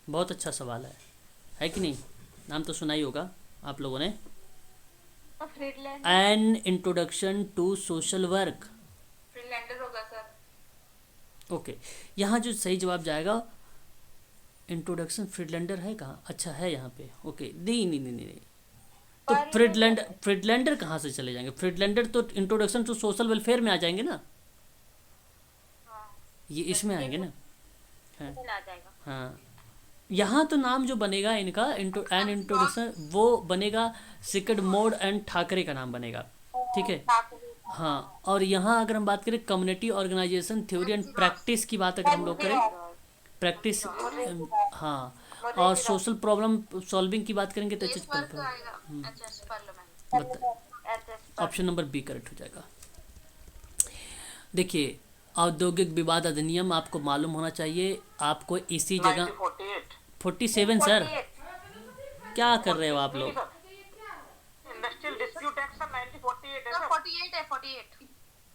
बहुत अच्छा सवाल है कि नहीं, नाम तो सुना ही होगा आप लोगों ने, Friedland an introduction to social work. Friedlander होगा सर। ओके, यहाँ जो सही जवाब जाएगा इंट्रोडक्शन, फ्रीडलैंडर है कहाँ, अच्छा है यहाँ पे, ओके। नहीं, तो फ्रीडलैंडर कहाँ से चले जाएंगे, फ्रीडलैंडर तो इंट्रोडक्शन टू सोशल वेलफेयर में आ जाएंगे ना, ये इसमें आएंगे ना। हाँ मिल आ जाएगा। हाँ, यहाँ तो नाम जो बनेगा इनका एंड इंट्रोडक्शन वो बनेगा सिकड मोड एंड ठाकरे का नाम बनेगा, ठीक है। हाँ, और यहाँ अगर हम बात करें community organisation theory and practice की बात अगर हम लोग करें, प्रैक्टिस, हाँ, और सोशल प्रॉब्लम सॉल्विंग की बात करेंगे तो एच पर तो आएगा, HS parliament. Option number B correct हो जाएगा। देखिए, औद्योगिक विवाद अधिनियम आपको मालूम होना चाहिए, आपको इसी जगह 1948 47 सर, क्या कर रहे हो आप लोग? इंडस्ट्रियल डिस्प्यूट एक्ट सर 1948 है सर सर। 48 है, 48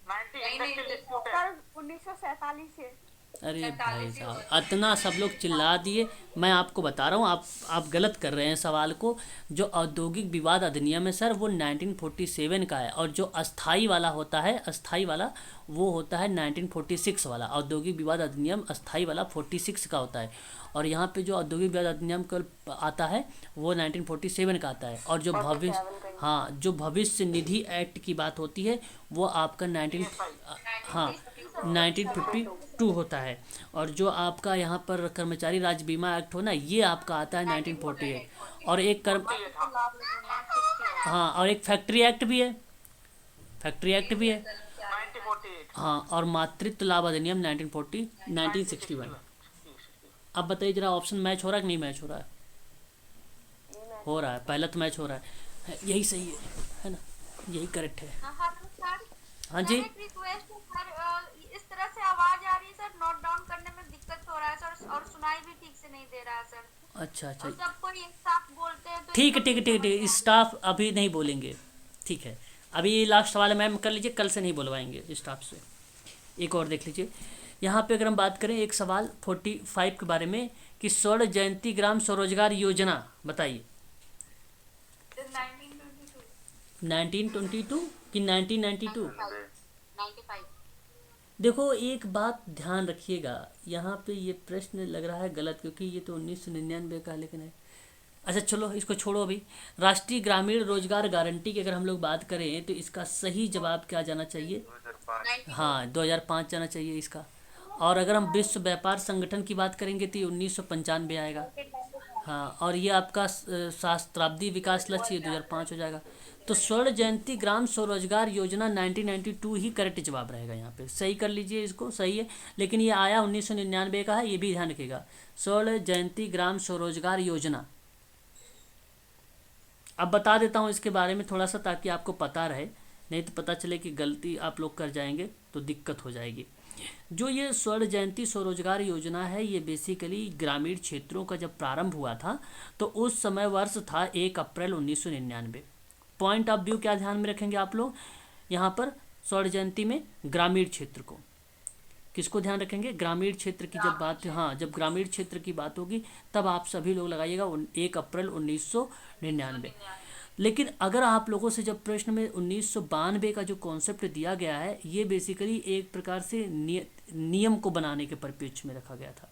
90 इंडस्ट्रियल डिस्प्यूट सर एक्ट 1947 से। अरे भाई साहब, इतना सब लोग चिल्ला दिए। मैं आपको बता रहा हूँ, आप गलत कर रहे हैं सवाल को। जो औद्योगिक विवाद अधिनियम है सर वो 1947 का है, और जो अस्थाई वाला होता है, अस्थाई वाला वो होता है 1946 वाला। औद्योगिक विवाद अधिनियम अस्थाई वाला 46 का होता है, और यहाँ पे जो औद्योगिक विवाद अधिनियम कल आता है वो 1947 का आता है। और जो भविष्य, हाँ, जो भविष्य निधि एक्ट की बात होती है वो आपका 1952 होता है। और जो आपका यहाँ पर कर्मचारी राज्य बीमा एक्ट हो ना, ये आपका आता है 1948। और एक हाँ, और एक फैक्ट्री एक्ट भी है, फैक्ट्री एक्ट भी है। 1948 हाँ, और मातृत्व लाभ अधिनियम 1961। अब बताइए जरा, ऑप्शन मैच हो रहा है कि नहीं मैच हो रहा है? हो रहा है, पहला तो मैच हो रहा है, यही सही है ना, यही करेक्ट है। हाँ तो सर, हाँ जी, एक रिक्वेस्ट है सर, इस तरह से आवाज आ रही है सर, नोट डाउन करने में दिक्कत हो रहा है सर, और सुनाई भी ठीक से नहीं दे रहा है सर। अच्छा अच्छा, और जब कोई एक साथ बोलते हैं तो ठीक है ठीक है ठीक है, स्टाफ अभी नहीं बोलेंगे, ठीक है। अभी ये लास्ट सवाल मैम कर लीजिए, कल से नहीं बुलवाएंगे स्टाफ से। एक और देख लीजिए, यहाँ पे अगर हम बात करें एक सवाल 45 के बारे में कि स्वर्ण जयंती ग्राम स्वरोजगार योजना बताइए। 1922 कि 1992? 95। देखो एक बात ध्यान रखिएगा, यहाँ पे ये प्रश्न लग रहा है गलत, क्योंकि ये तो 1999 का है, लेकिन है। अच्छा चलो इसको छोड़ो अभी। राष्ट्रीय ग्रामीण रोजगार गारंटी की अगर हम लोग बात करें तो इसका सही जवाब क्या जाना चाहिए? हाँ, 2005 जाना चाहिए इसका। और अगर हम विश्व व्यापार संगठन की बात करेंगे तो ये 1995 आएगा। हाँ, और ये आपका सहस्त्राब्दी विकास लक्ष्य ये 2005 हो जाएगा। तो स्वर्ण जयंती ग्राम स्वरोजगार योजना 1992 ही करेक्ट जवाब रहेगा। यहाँ पे सही कर लीजिए, इसको सही है, लेकिन ये आया 1999 का है, ये भी ध्यान रखिएगा। स्वर्ण जयंती ग्राम स्वरोजगार योजना, अब बता देता हूँ इसके बारे में थोड़ा सा ताकि आपको पता रहे, नहीं तो पता चले कि गलती आप लोग कर जाएंगे तो दिक्कत हो जाएगी। जो ये स्वर्ण जयंती स्वरोजगार योजना है ये बेसिकली ग्रामीण क्षेत्रों का जब प्रारंभ हुआ था तो उस समय वर्ष था 1 अप्रैल 1999। पॉइंट ऑफ व्यू क्या ध्यान में रखेंगे आप लोग यहाँ पर? स्वर्ण जयंती में ग्रामीण क्षेत्र को, किसको ध्यान रखेंगे? ग्रामीण क्षेत्र की जब बात, हाँ, जब ग्रामीण क्षेत्र की बात होगी तब आप सभी लोग लगाइएगा 1 अप्रैल 1999। लेकिन अगर आप लोगों से जब प्रश्न में 1992 का जो कॉन्सेप्ट दिया गया है ये बेसिकली एक प्रकार से नियम को बनाने के परिप्रेक्ष्य में रखा गया था,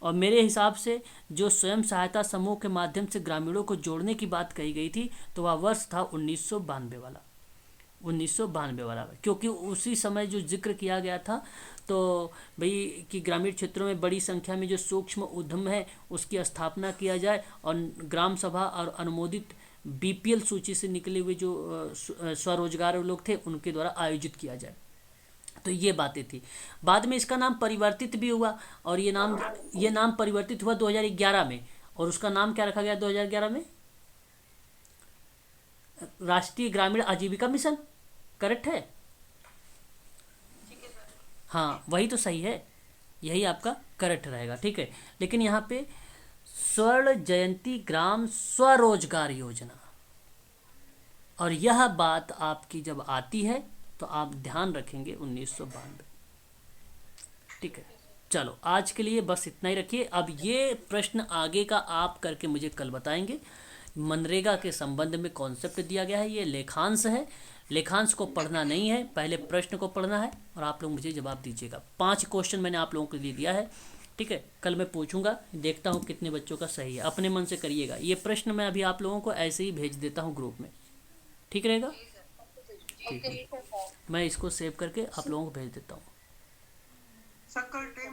और मेरे हिसाब से जो स्वयं सहायता समूह के माध्यम से ग्रामीणों को जोड़ने की बात कही गई थी तो वह वर्ष था 1992 वाला, 1992 वाला, क्योंकि उसी समय जो जिक्र किया गया था तो भाई कि ग्रामीण क्षेत्रों में बड़ी संख्या में जो सूक्ष्म उद्यम है उसकी स्थापना किया जाए और ग्राम सभा और अनुमोदित बीपीएल सूची से निकले हुए जो स्वरोजगार लोग थे उनके द्वारा आयोजित किया जाए। तो ये बातें थी। बाद में इसका नाम परिवर्तित भी हुआ, और ये नाम परिवर्तित हुआ 2011 में, और उसका नाम क्या रखा गया 2011 में? राष्ट्रीय ग्रामीण आजीविका मिशन। करेक्ट है? हाँ, वही तो सही है, यही आपका करेक्ट रहेगा, ठीक है। लेकिन यहाँ पे स्वर्ण जयंती ग्राम स्वरोजगार योजना, और यह बात आपकी जब आती है तो आप ध्यान रखेंगे 1992, ठीक है। चलो आज के लिए बस इतना ही रखिए। अब ये प्रश्न आगे का आप करके मुझे कल बताएंगे। मनरेगा के संबंध में कॉन्सेप्ट दिया गया है, ये लेखांश है, लेखांश को पढ़ना नहीं है, पहले प्रश्न को पढ़ना है और आप लोग मुझे जवाब दीजिएगा। 5 क्वेश्चन मैंने आप लोगों के लिए दिया है, ठीक है। कल मैं पूछूंगा, देखता हूँ कितने बच्चों का सही है, अपने मन से करिएगा। ये प्रश्न मैं अभी आप लोगों को ऐसे ही भेज देता हूँ ग्रुप में, ठीक रहेगा? ठीक है, मैं इसको सेव करके आप लोगों को भेज देता हूँ। सक्कर टेम